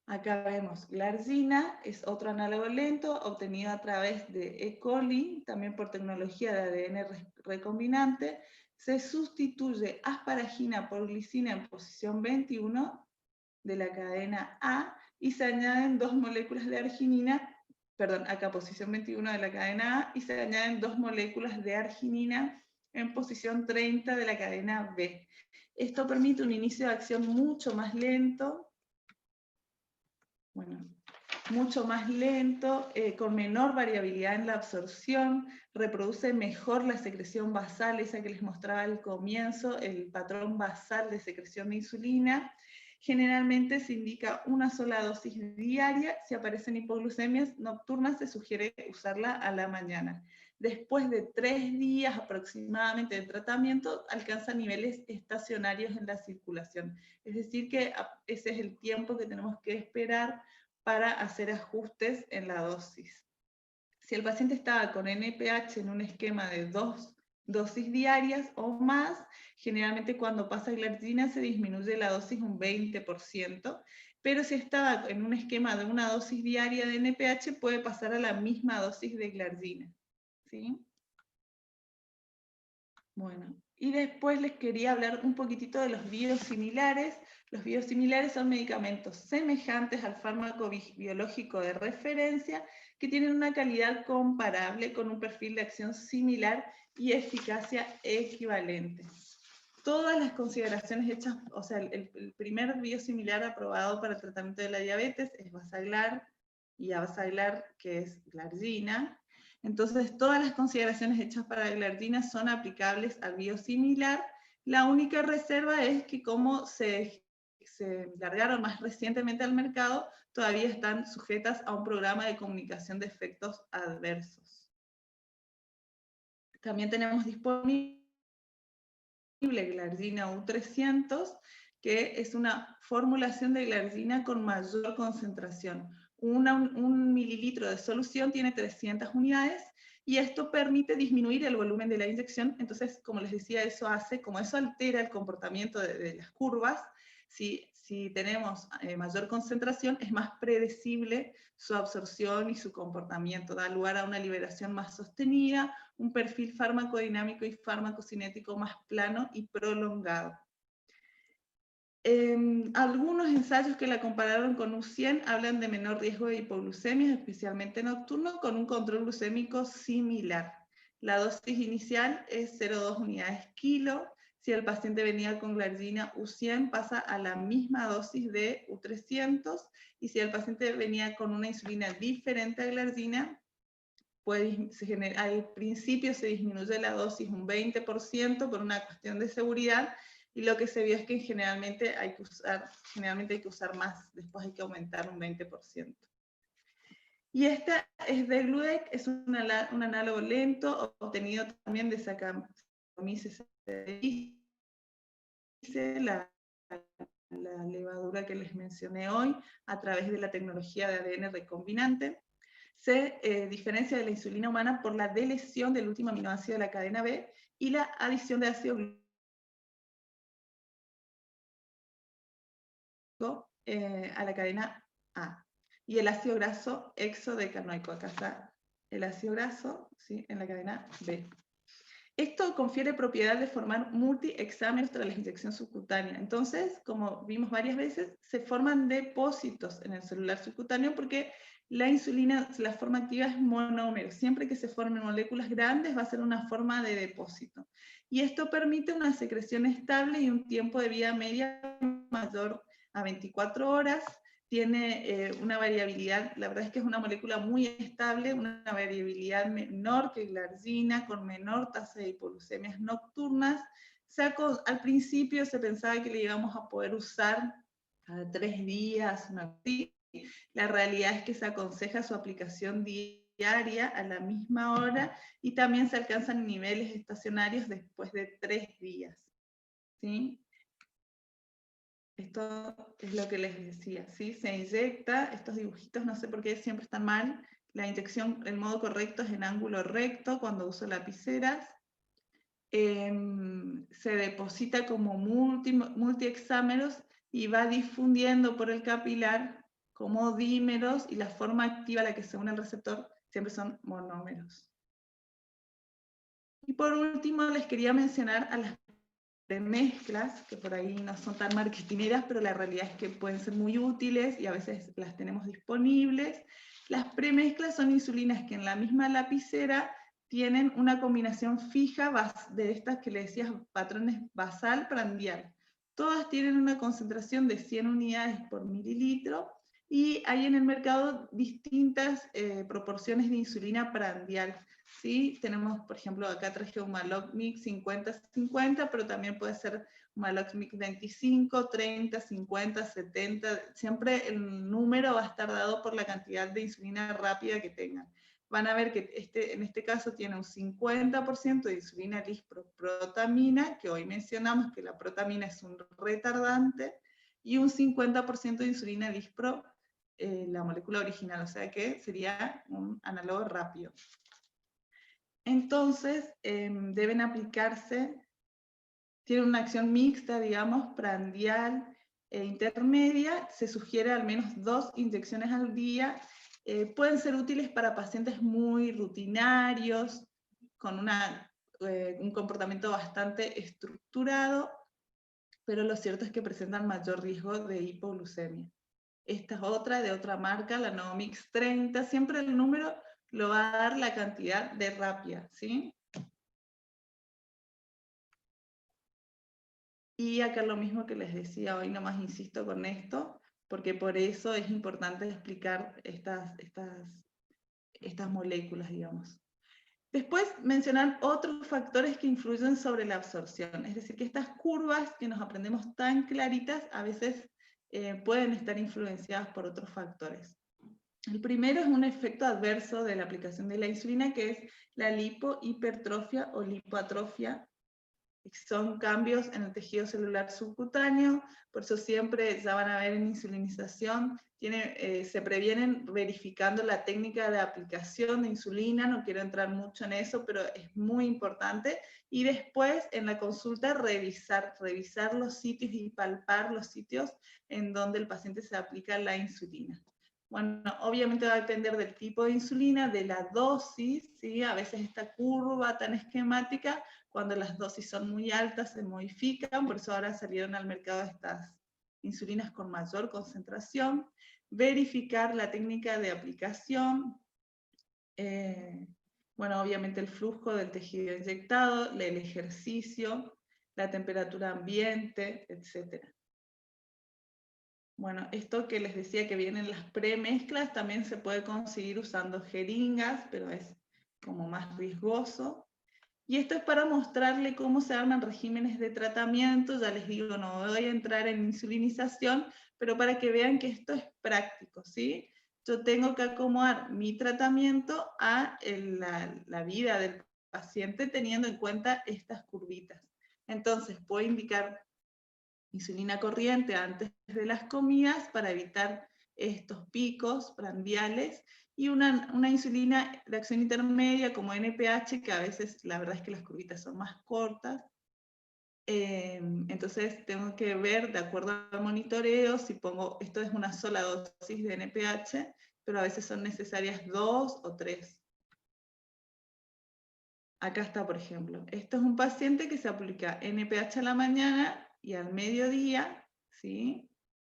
Acá vemos, glargina es otro análogo lento obtenido a través de E. coli, también por tecnología de ADN recombinante. Se sustituye asparagina por glicina en posición 21 de la cadena A y se añaden 2 moléculas de arginina, perdón, acá posición 21 de la cadena A, y se añaden 2 moléculas de arginina en posición 30 de la cadena B. Esto permite un inicio de acción mucho más lento, con menor variabilidad en la absorción, reproduce mejor la secreción basal, esa que les mostraba al comienzo, el patrón basal de secreción de insulina. Generalmente se indica una sola dosis diaria. Si aparecen hipoglucemias nocturnas, se sugiere usarla a la mañana. Después de 3 días aproximadamente de tratamiento, alcanza niveles estacionarios en la circulación. Es decir, que ese es el tiempo que tenemos que esperar para hacer ajustes en la dosis. Si el paciente estaba con NPH en un esquema de 2 dosis diarias o más, generalmente cuando pasa glargina se disminuye la dosis un 20%, pero si estaba en un esquema de una dosis diaria de NPH puede pasar a la misma dosis de glargina, ¿sí? Bueno, y después les quería hablar un poquitito de los biosimilares. Los biosimilares son medicamentos semejantes al fármaco biológico de referencia que tienen una calidad comparable con un perfil de acción similar y eficacia equivalente. Todas las consideraciones hechas, o sea, el primer biosimilar aprobado para el tratamiento de la diabetes es Basaglar y Abasaglar, que es glargina. Entonces, todas las consideraciones hechas para la glargina son aplicables al biosimilar. La única reserva es que como se largaron más recientemente al mercado, todavía están sujetas a un programa de comunicación de efectos adversos. También tenemos disponible glargina U300, que es una formulación de glargina con mayor concentración. Un mililitro de solución tiene 300 unidades, y esto permite disminuir el volumen de la inyección. Entonces, como les decía, como eso altera el comportamiento de las curvas, si tenemos mayor concentración, es más predecible su absorción y su comportamiento, da lugar a una liberación más sostenida, un perfil farmacodinámico y farmacocinético más plano y prolongado. Algunos ensayos que la compararon con U100 hablan de menor riesgo de hipoglucemia, especialmente nocturno, con un control glucémico similar. La dosis inicial es 0,2 unidades kilo. Si el paciente venía con glargina U100, pasa a la misma dosis de U300, y si el paciente venía con una insulina diferente a glargina, al principio se disminuye la dosis un 20% por una cuestión de seguridad, y lo que se vio es que generalmente hay que usar más, después hay que aumentar un 20%. Y esta es de Gludec, es un análogo lento, obtenido también de Saccharomyces cerevisiae, la levadura que les mencioné hoy, a través de la tecnología de ADN recombinante. Se diferencia de la insulina humana por la delesión del último aminoácido de la cadena B y la adición de ácido glúcico a la cadena A. y el ácido graso exodecanoico. Acá está el ácido graso, ¿sí?, en la cadena B. Esto confiere propiedad de formar multiexámenes tras la inyección subcutánea. Entonces, como vimos varias veces, se forman depósitos en el celular subcutáneo porque la insulina, la forma activa es monómero. Siempre que se formen moléculas grandes va a ser una forma de depósito. Y esto permite una secreción estable y un tiempo de vida media mayor a 24 horas. Tiene una variabilidad, la verdad es que es una molécula muy estable, una variabilidad menor que la argina, con menor tasa de hipoglucemias nocturnas. Al principio se pensaba que le íbamos a poder usar cada 3 días, una vez. La realidad es que se aconseja su aplicación diaria a la misma hora y también se alcanzan niveles estacionarios después de 3 días. ¿Sí? Esto es lo que les decía, ¿sí? Se inyecta, estos dibujitos no sé por qué siempre están mal, la inyección, el modo correcto es en ángulo recto cuando uso lapiceras, se deposita como multiexámeros y va difundiendo por el capilar como dímeros, y la forma activa a la que se une el receptor siempre son monómeros. Y por último les quería mencionar a las premezclas, que por ahí no son tan marketineras, pero la realidad es que pueden ser muy útiles y a veces las tenemos disponibles. Las premezclas son insulinas que en la misma lapicera tienen una combinación fija de estas que le decías, patrones basal prandial. Todas tienen una concentración de 100 unidades por mililitro y hay en el mercado distintas proporciones de insulina prandial. ¿Sí? Tenemos, por ejemplo, acá traje un Maloxmix 50-50, pero también puede ser un Maloxmix 25, 30, 50, 70. Siempre el número va a estar dado por la cantidad de insulina rápida que tengan. Van a ver que en este caso tiene un 50% de insulina lisprotamina, que hoy mencionamos que la protamina es un retardante, y un 50% de insulina lispro, la molécula original, o sea que sería un análogo rápido. Entonces, deben aplicarse, tienen una acción mixta, digamos, prandial e intermedia. Se sugiere al menos 2 inyecciones al día. Pueden ser útiles para pacientes muy rutinarios, con un comportamiento bastante estructurado, pero lo cierto es que presentan mayor riesgo de hipoglucemia. Esta es otra, de otra marca, la Novomix 30, siempre el número lo va a dar la cantidad de rapia, ¿sí? Y acá lo mismo que les decía hoy, nomás insisto con esto, porque por eso es importante explicar estas moléculas, digamos. Después mencionar otros factores que influyen sobre la absorción, es decir, que estas curvas que nos aprendemos tan claritas a veces pueden estar influenciadas por otros factores. El primero es un efecto adverso de la aplicación de la insulina, que es la lipohipertrofia o lipoatrofia. Son cambios en el tejido celular subcutáneo, por eso siempre ya van a ver en insulinización, se previenen verificando la técnica de aplicación de insulina, no quiero entrar mucho en eso, pero es muy importante, y después en la consulta revisar los sitios y palpar los sitios en donde el paciente se aplica la insulina. Bueno, obviamente va a depender del tipo de insulina, de la dosis, ¿sí? A veces esta curva tan esquemática, cuando las dosis son muy altas, se modifican, por eso ahora salieron al mercado estas insulinas con mayor concentración. Verificar la técnica de aplicación, bueno, obviamente el flujo del tejido inyectado, el ejercicio, la temperatura ambiente, etc. Bueno, esto que les decía que vienen las premezclas, también se puede conseguir usando jeringas, pero es como más riesgoso. Y esto es para mostrarle cómo se arman regímenes de tratamiento. Ya les digo, no voy a entrar en insulinización, pero para que vean que esto es práctico, ¿sí? Yo tengo que acomodar mi tratamiento a la vida del paciente teniendo en cuenta estas curvitas. Entonces, puedo indicar insulina corriente antes de las comidas para evitar estos picos prandiales, y una insulina de acción intermedia como NPH, que a veces la verdad es que las curvitas son más cortas, Entonces tengo que ver, de acuerdo al monitoreo, si pongo, esto es una sola dosis de NPH, pero a veces son necesarias 2 o 3. Acá está, por ejemplo. Esto es un paciente que se aplica NPH a la mañana y al mediodía, ¿sí?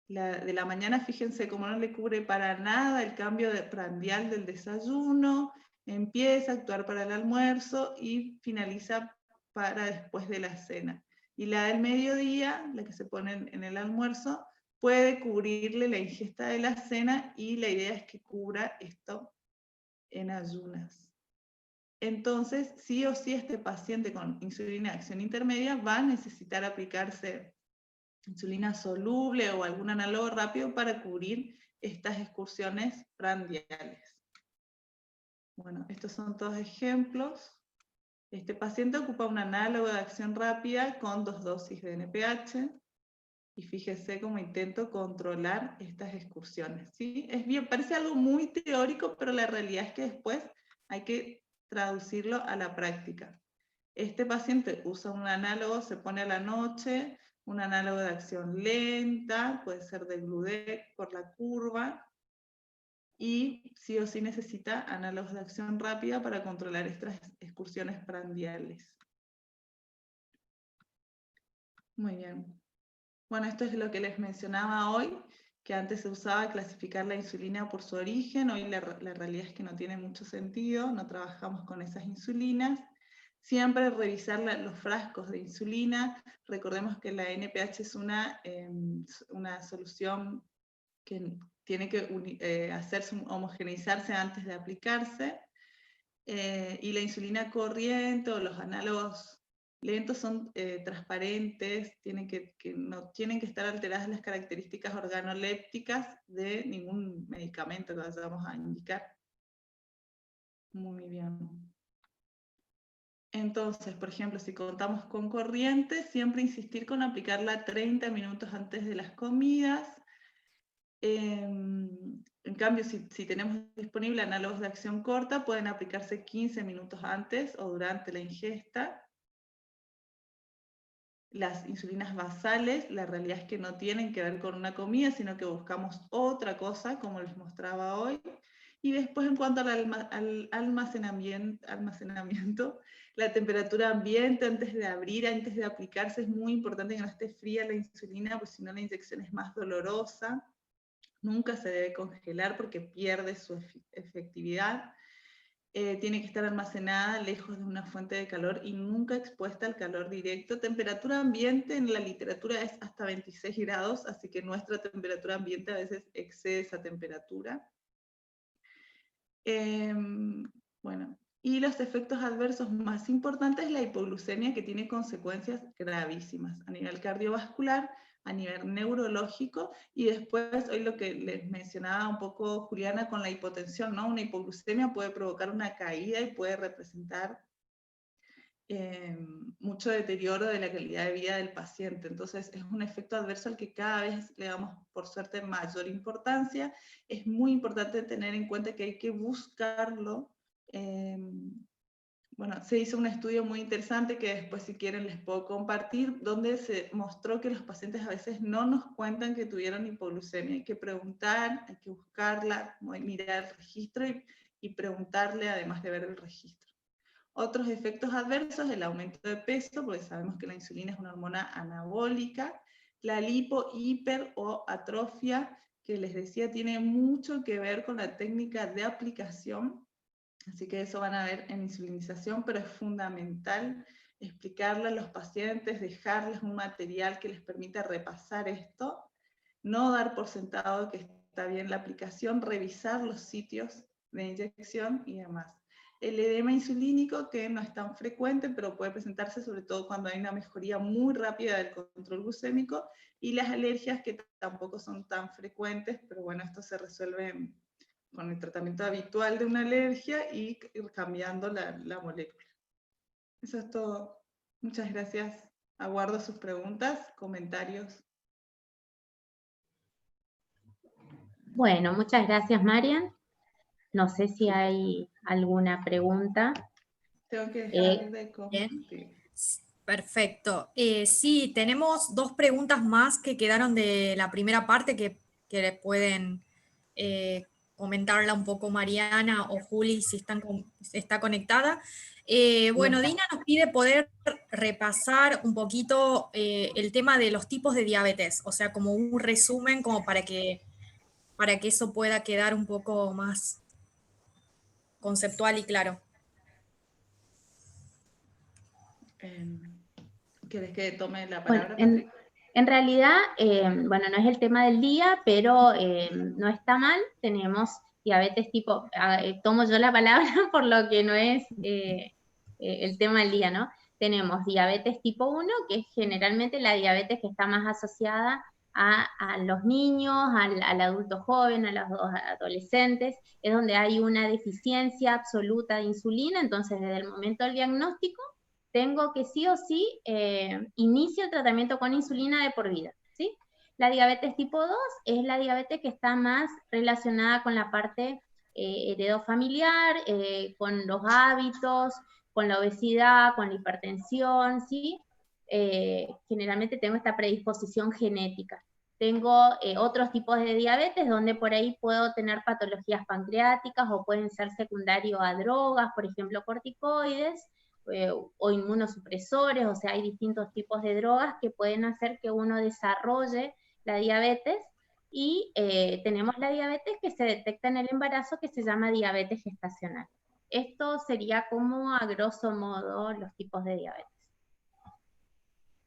De la mañana, fíjense cómo no le cubre para nada el cambio prandial del desayuno, empieza a actuar para el almuerzo y finaliza para después de la cena. Y la del mediodía, la que se pone en el almuerzo, puede cubrirle la ingesta de la cena y la idea es que cubra esto en ayunas. Entonces, sí o sí, este paciente con insulina de acción intermedia va a necesitar aplicarse insulina soluble o algún análogo rápido para cubrir estas excursiones prandiales. Bueno, estos son todos ejemplos. Este paciente ocupa un análogo de acción rápida con 2 dosis de NPH. Y fíjese cómo intento controlar estas excursiones, ¿sí? Es bien, parece algo muy teórico, pero la realidad es que después hay que traducirlo a la práctica. Este paciente usa un análogo, se pone a la noche, un análogo de acción lenta, puede ser de Gludeck por la curva, y sí o sí necesita análogos de acción rápida para controlar estas excursiones prandiales. Muy bien. Bueno, esto es lo que les mencionaba hoy, que antes se usaba clasificar la insulina por su origen, hoy la realidad es que no tiene mucho sentido, no trabajamos con esas insulinas. Siempre revisar los frascos de insulina, recordemos que la NPH es una solución que tiene que homogeneizarse antes de aplicarse, y la insulina corriente o los análogos lentos son transparentes, no tienen que estar alteradas las características organolépticas de ningún medicamento que vayamos a indicar. Muy bien. Entonces, por ejemplo, si contamos con corriente, siempre insistir con aplicarla 30 minutos antes de las comidas. En cambio, si tenemos disponible análogos de acción corta, pueden aplicarse 15 minutos antes o durante la ingesta. Las insulinas basales, la realidad es que no tienen que ver con una comida, sino que buscamos otra cosa, como les mostraba hoy. Y después, en cuanto al almacenamiento, la temperatura ambiente antes de abrir, antes de aplicarse, es muy importante que no esté fría la insulina, porque si no la inyección es más dolorosa. Nunca se debe congelar porque pierde su efectividad. Tiene que estar almacenada lejos de una fuente de calor y nunca expuesta al calor directo. Temperatura ambiente en la literatura es hasta 26 grados, así que nuestra temperatura ambiente a veces excede esa temperatura. Bueno, y los efectos adversos más importantes es la hipoglucemia, que tiene consecuencias gravísimas a nivel cardiovascular, a nivel neurológico, y después, hoy lo que les mencionaba un poco Juliana con la hipotensión, ¿no? Una hipoglucemia puede provocar una caída y puede representar mucho deterioro de la calidad de vida del paciente. Entonces es un efecto adverso al que cada vez le damos, por suerte, mayor importancia. Es muy importante tener en cuenta que hay que buscarlo. Bueno, se hizo un estudio muy interesante que después, si quieren, les puedo compartir, donde se mostró que los pacientes a veces no nos cuentan que tuvieron hipoglucemia. Hay que preguntar, hay que buscarla, mirar el registro y preguntarle, además de ver el registro. Otros efectos adversos, el aumento de peso, porque sabemos que la insulina es una hormona anabólica, la lipo, hiper o atrofia, que les decía tiene mucho que ver con la técnica de aplicación, así que eso van a ver en insulinización, pero es fundamental explicarle a los pacientes, dejarles un material que les permita repasar esto, no dar por sentado que está bien la aplicación, revisar los sitios de inyección y demás. El edema insulínico, que no es tan frecuente, pero puede presentarse sobre todo cuando hay una mejoría muy rápida del control glucémico, y las alergias, que tampoco son tan frecuentes, pero bueno, esto se resuelve con el tratamiento habitual de una alergia y ir cambiando la molécula. Eso es todo. Muchas gracias. Aguardo sus preguntas, comentarios. Bueno, muchas gracias, Marian. No sé si hay alguna pregunta. Tengo que dejar de compartir. Perfecto. Sí, tenemos 2 preguntas más que quedaron de la primera parte que pueden comentarla un poco Mariana o Juli si está conectada. Bueno, Dina nos pide poder repasar un poquito el tema de los tipos de diabetes, o sea, como un resumen como para que eso pueda quedar un poco más conceptual y claro. ¿Quieres que tome la Bueno, palabra, Patrick? en realidad, bueno, no es el tema del día, pero no está mal. Tenemos diabetes tipo, tomo yo la palabra por lo que no es el tema del día, ¿no? Tenemos diabetes tipo 1, que es generalmente la diabetes que está más asociada a los niños, al adulto joven, a los adolescentes, es donde hay una deficiencia absoluta de insulina. Entonces desde el momento del diagnóstico tengo que sí o sí inicio el tratamiento con insulina de por vida, ¿sí? La diabetes tipo 2 es la diabetes que está más relacionada con la parte heredofamiliar, con los hábitos, con la obesidad, con la hipertensión, ¿sí? Generalmente tengo esta predisposición genética. Tengo otros tipos de diabetes donde por ahí puedo tener patologías pancreáticas o pueden ser secundarios a drogas, por ejemplo corticoides, o inmunosupresores, o sea, hay distintos tipos de drogas que pueden hacer que uno desarrolle la diabetes, y tenemos la diabetes que se detecta en el embarazo, que se llama diabetes gestacional. Esto sería como a grosso modo los tipos de diabetes.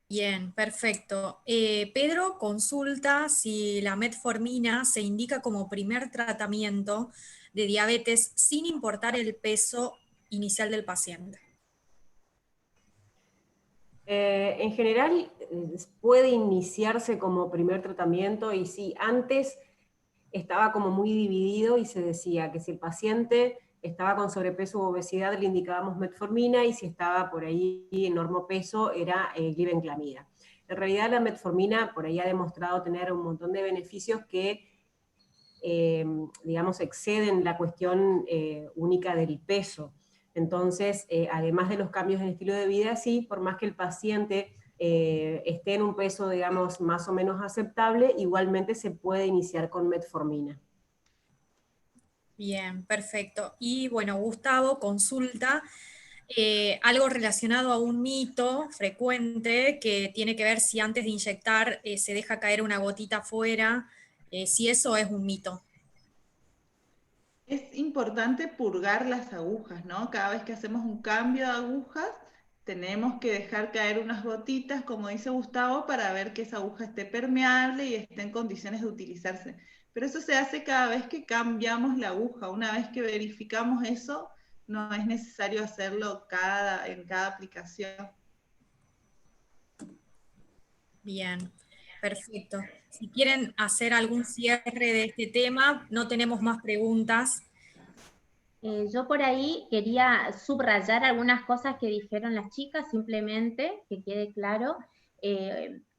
Bien, perfecto. Pedro consulta si la metformina se indica como primer tratamiento de diabetes sin importar el peso inicial del paciente. En general puede iniciarse como primer tratamiento, y sí, antes estaba como muy dividido y se decía que si el paciente estaba con sobrepeso u obesidad le indicábamos metformina, y si estaba por ahí en normopeso era glibenclamida. En realidad la metformina por ahí ha demostrado tener un montón de beneficios que digamos exceden la cuestión única del peso. Entonces, además de los cambios en estilo de vida, sí, por más que el paciente esté en un peso, digamos, más o menos aceptable, igualmente se puede iniciar con metformina. Bien, perfecto. Y bueno, Gustavo consulta algo relacionado a un mito frecuente que tiene que ver si antes de inyectar se deja caer una gotita afuera, si eso es un mito. Es importante purgar las agujas, ¿no? Cada vez que hacemos un cambio de agujas, tenemos que dejar caer unas gotitas, como dice Gustavo, para ver que esa aguja esté permeable y esté en condiciones de utilizarse. Pero eso se hace cada vez que cambiamos la aguja. Una vez que verificamos eso, no es necesario hacerlo en cada aplicación. Bien, perfecto. Si quieren hacer algún cierre de este tema, no tenemos más preguntas. Yo por ahí quería subrayar algunas cosas que dijeron las chicas, simplemente que quede claro.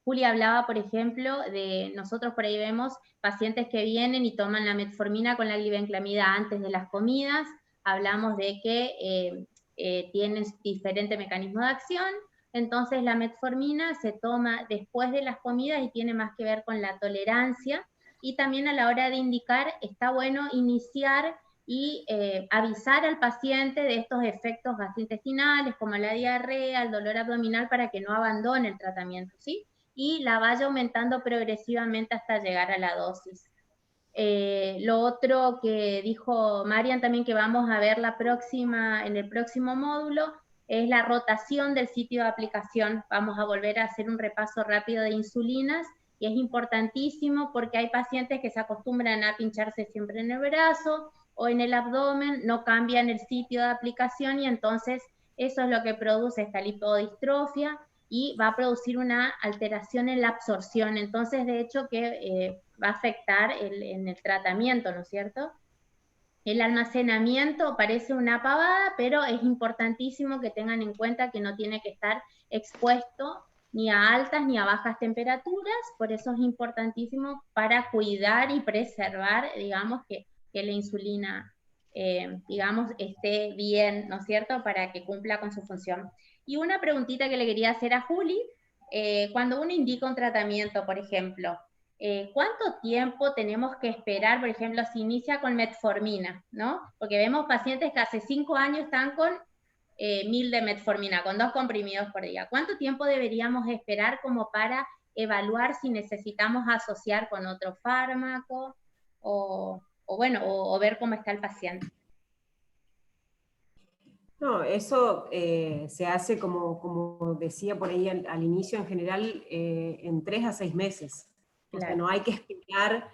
Julia hablaba, por ejemplo, de nosotros por ahí vemos pacientes que vienen y toman la metformina con la glibenclamida antes de las comidas. Hablamos de que tienen diferente mecanismo de acción. Entonces la metformina se toma después de las comidas y tiene más que ver con la tolerancia. Y también a la hora de indicar, está bueno iniciar y avisar al paciente de estos efectos gastrointestinales como la diarrea, el dolor abdominal, para que no abandone el tratamiento, ¿sí? Y la vaya aumentando progresivamente hasta llegar a la dosis. Lo otro que dijo Marian también, que vamos a ver en el próximo módulo, es la rotación del sitio de aplicación. Vamos a volver a hacer un repaso rápido de insulinas, y es importantísimo porque hay pacientes que se acostumbran a pincharse siempre en el brazo o en el abdomen, no cambian el sitio de aplicación, y entonces eso es lo que produce esta lipodistrofia y va a producir una alteración en la absorción. Entonces, de hecho, que va a afectar en el tratamiento, ¿no es cierto? El almacenamiento parece una pavada, pero es importantísimo que tengan en cuenta que no tiene que estar expuesto ni a altas ni a bajas temperaturas. Por eso es importantísimo para cuidar y preservar, digamos, que la insulina, digamos, esté bien, ¿no es cierto?, para que cumpla con su función. Y una preguntita que le quería hacer a Juli, cuando uno indica un tratamiento, por ejemplo, ¿cuánto tiempo tenemos que esperar? Por ejemplo, si inicia con metformina, ¿no? Porque vemos pacientes que hace 5 años están con 1000 de metformina, con 2 comprimidos por día. ¿Cuánto tiempo deberíamos esperar como para evaluar si necesitamos asociar con otro fármaco o ver cómo está el paciente? No, eso se hace, como decía por ahí al inicio, en general en 3 a 6 meses. Claro. O sea, no hay que esperar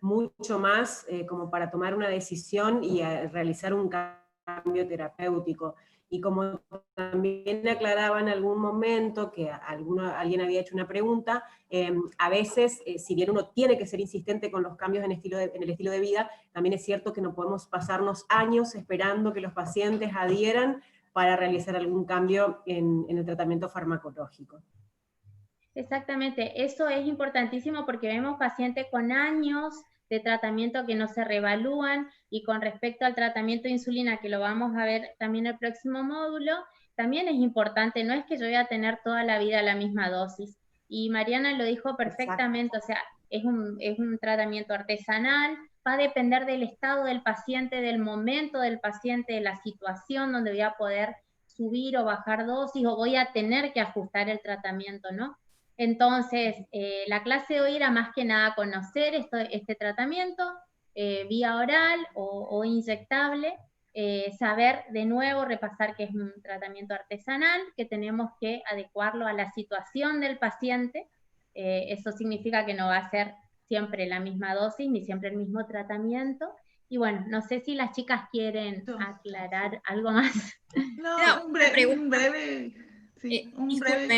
mucho más como para tomar una decisión y realizar un cambio terapéutico. Y como también aclaraba en algún momento que alguien había hecho una pregunta, a veces, si bien uno tiene que ser insistente con los cambios en el estilo de vida, también es cierto que no podemos pasarnos años esperando que los pacientes adhieran para realizar algún cambio en el tratamiento farmacológico. Exactamente, eso es importantísimo porque vemos pacientes con años de tratamiento que no se reevalúan, y con respecto al tratamiento de insulina, que lo vamos a ver también en el próximo módulo, también es importante, no es que yo voy a tener toda la vida la misma dosis, y Mariana lo dijo perfectamente. Exacto. O sea, es un tratamiento artesanal, va a depender del estado del paciente, del momento del paciente, de la situación donde voy a poder subir o bajar dosis, o voy a tener que ajustar el tratamiento, ¿no? Entonces, la clase de hoy era más que nada conocer este tratamiento vía oral o inyectable, saber de nuevo, repasar que es un tratamiento artesanal, que tenemos que adecuarlo a la situación del paciente. Eso significa que no va a ser siempre la misma dosis, ni siempre el mismo tratamiento. Y bueno, no sé si las chicas quieren aclarar algo más. No, un breve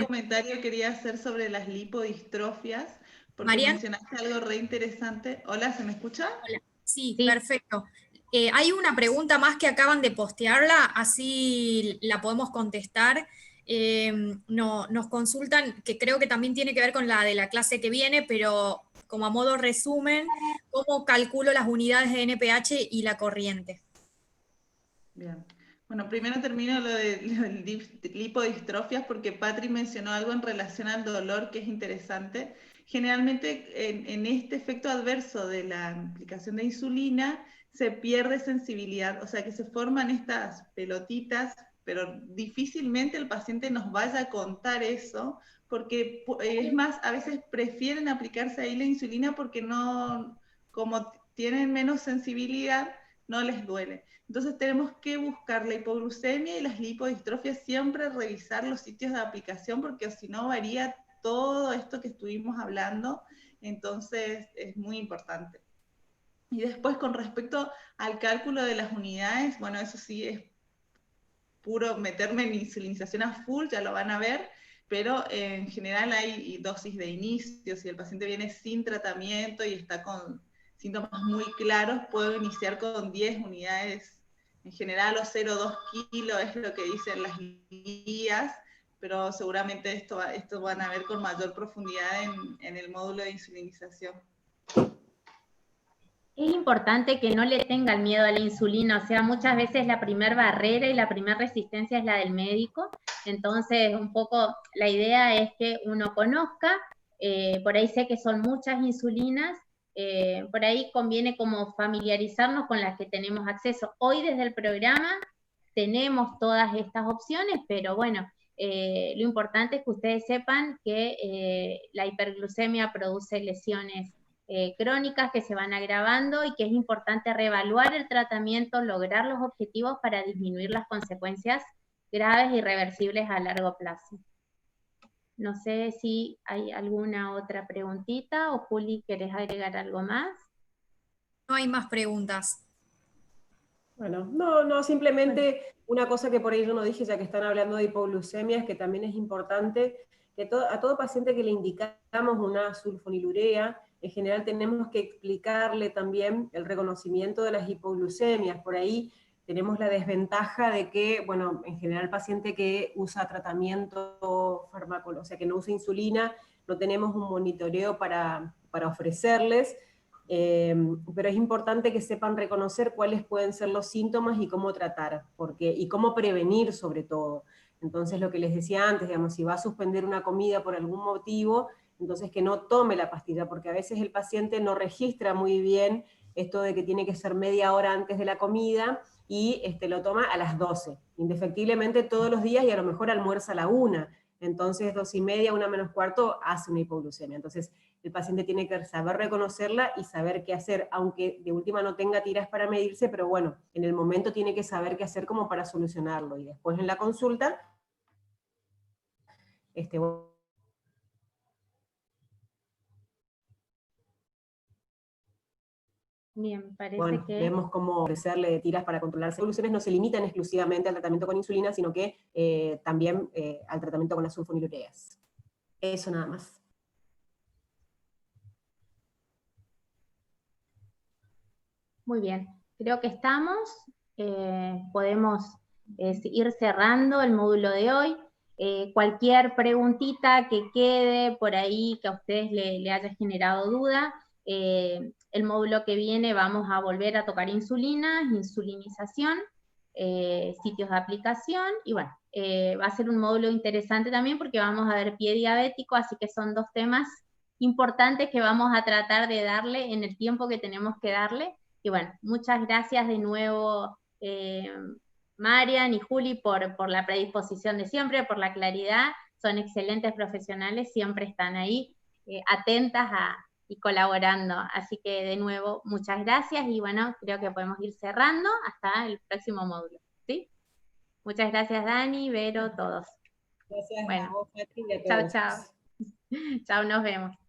comentario quería hacer sobre las lipodistrofias, porque Marian, mencionaste algo re interesante. Hola, ¿se me escucha? Hola. Sí, perfecto. Hay una pregunta más que acaban de postearla, así la podemos contestar. Nos consultan, que creo que también tiene que ver con la de la clase que viene, pero como a modo resumen, ¿cómo calculo las unidades de NPH y la corriente? Bien. Bueno, primero termino lo de lipodistrofias porque Patri mencionó algo en relación al dolor que es interesante. Generalmente en este efecto adverso de la aplicación de insulina se pierde sensibilidad, o sea que se forman estas pelotitas, pero difícilmente el paciente nos vaya a contar eso, porque es más, a veces prefieren aplicarse ahí la insulina porque no, como tienen menos sensibilidad, no les duele. Entonces tenemos que buscar la hipoglucemia y las lipodistrofias, siempre revisar los sitios de aplicación, porque si no varía todo esto que estuvimos hablando, entonces es muy importante. Y después con respecto al cálculo de las unidades, bueno, eso sí es puro meterme en insulinización a full, ya lo van a ver, pero en general hay dosis de inicio. Si el paciente viene sin tratamiento y está con síntomas muy claros, puedo iniciar con 10 unidades en general, o 0,2 kilos es lo que dicen las guías, pero seguramente esto van a ver con mayor profundidad en el módulo de insulinización. Es importante que no le tengan miedo a la insulina, o sea, muchas veces la primera barrera y la primera resistencia es la del médico, entonces un poco la idea es que uno conozca, por ahí sé que son muchas insulinas, por ahí conviene como familiarizarnos con las que tenemos acceso. Hoy desde el programa tenemos todas estas opciones, pero bueno, lo importante es que ustedes sepan que la hiperglucemia produce lesiones crónicas que se van agravando y que es importante reevaluar el tratamiento, lograr los objetivos para disminuir las consecuencias graves y irreversibles a largo plazo. No sé si hay alguna otra preguntita, o Juli, ¿querés agregar algo más? No hay más preguntas. Bueno, no, simplemente una cosa que por ahí yo no dije, ya que están hablando de hipoglucemia, es que también es importante que a todo paciente que le indicamos una sulfonilurea, en general tenemos que explicarle también el reconocimiento de las hipoglucemias. Por ahí tenemos la desventaja de que, bueno, en general el paciente que usa tratamiento farmacológico, o sea, que no usa insulina, no tenemos un monitoreo para ofrecerles, pero es importante que sepan reconocer cuáles pueden ser los síntomas y cómo tratar, y cómo prevenir sobre todo. Entonces lo que les decía antes, digamos, si va a suspender una comida por algún motivo, entonces que no tome la pastilla, porque a veces el paciente no registra muy bien esto de que tiene que ser media hora antes de la comida, y lo toma a las 12, indefectiblemente todos los días, y a lo mejor almuerza a la 1, entonces 2:30, 1 menos cuarto, hace una hipoglucemia. Entonces el paciente tiene que saber reconocerla y saber qué hacer, aunque de última no tenga tiras para medirse, pero bueno, en el momento tiene que saber qué hacer como para solucionarlo, y después en la consulta, Bien, parece bueno, que... vemos cómo ofrecerle tiras para controlar las evoluciones no se limitan exclusivamente al tratamiento con insulina, sino que también al tratamiento con las sulfonilureas. Eso nada más. Muy bien, creo que estamos, podemos ir cerrando el módulo de hoy. Cualquier preguntita que quede por ahí, que a ustedes le haya generado duda, el módulo que viene vamos a volver a tocar insulina, insulinización, sitios de aplicación, y bueno, va a ser un módulo interesante también porque vamos a ver pie diabético, así que son dos temas importantes que vamos a tratar de darle en el tiempo que tenemos que darle. Y bueno, muchas gracias de nuevo, Marian y Juli, por la predisposición de siempre, por la claridad. Son excelentes profesionales, siempre están ahí atentas y colaborando. Así que de nuevo, muchas gracias y bueno, creo que podemos ir cerrando hasta el próximo módulo. ¿Sí? Muchas gracias, Dani, Vero, todos. Gracias bueno, a vos, Patri, y a chao, todos. chao. Chao, nos vemos.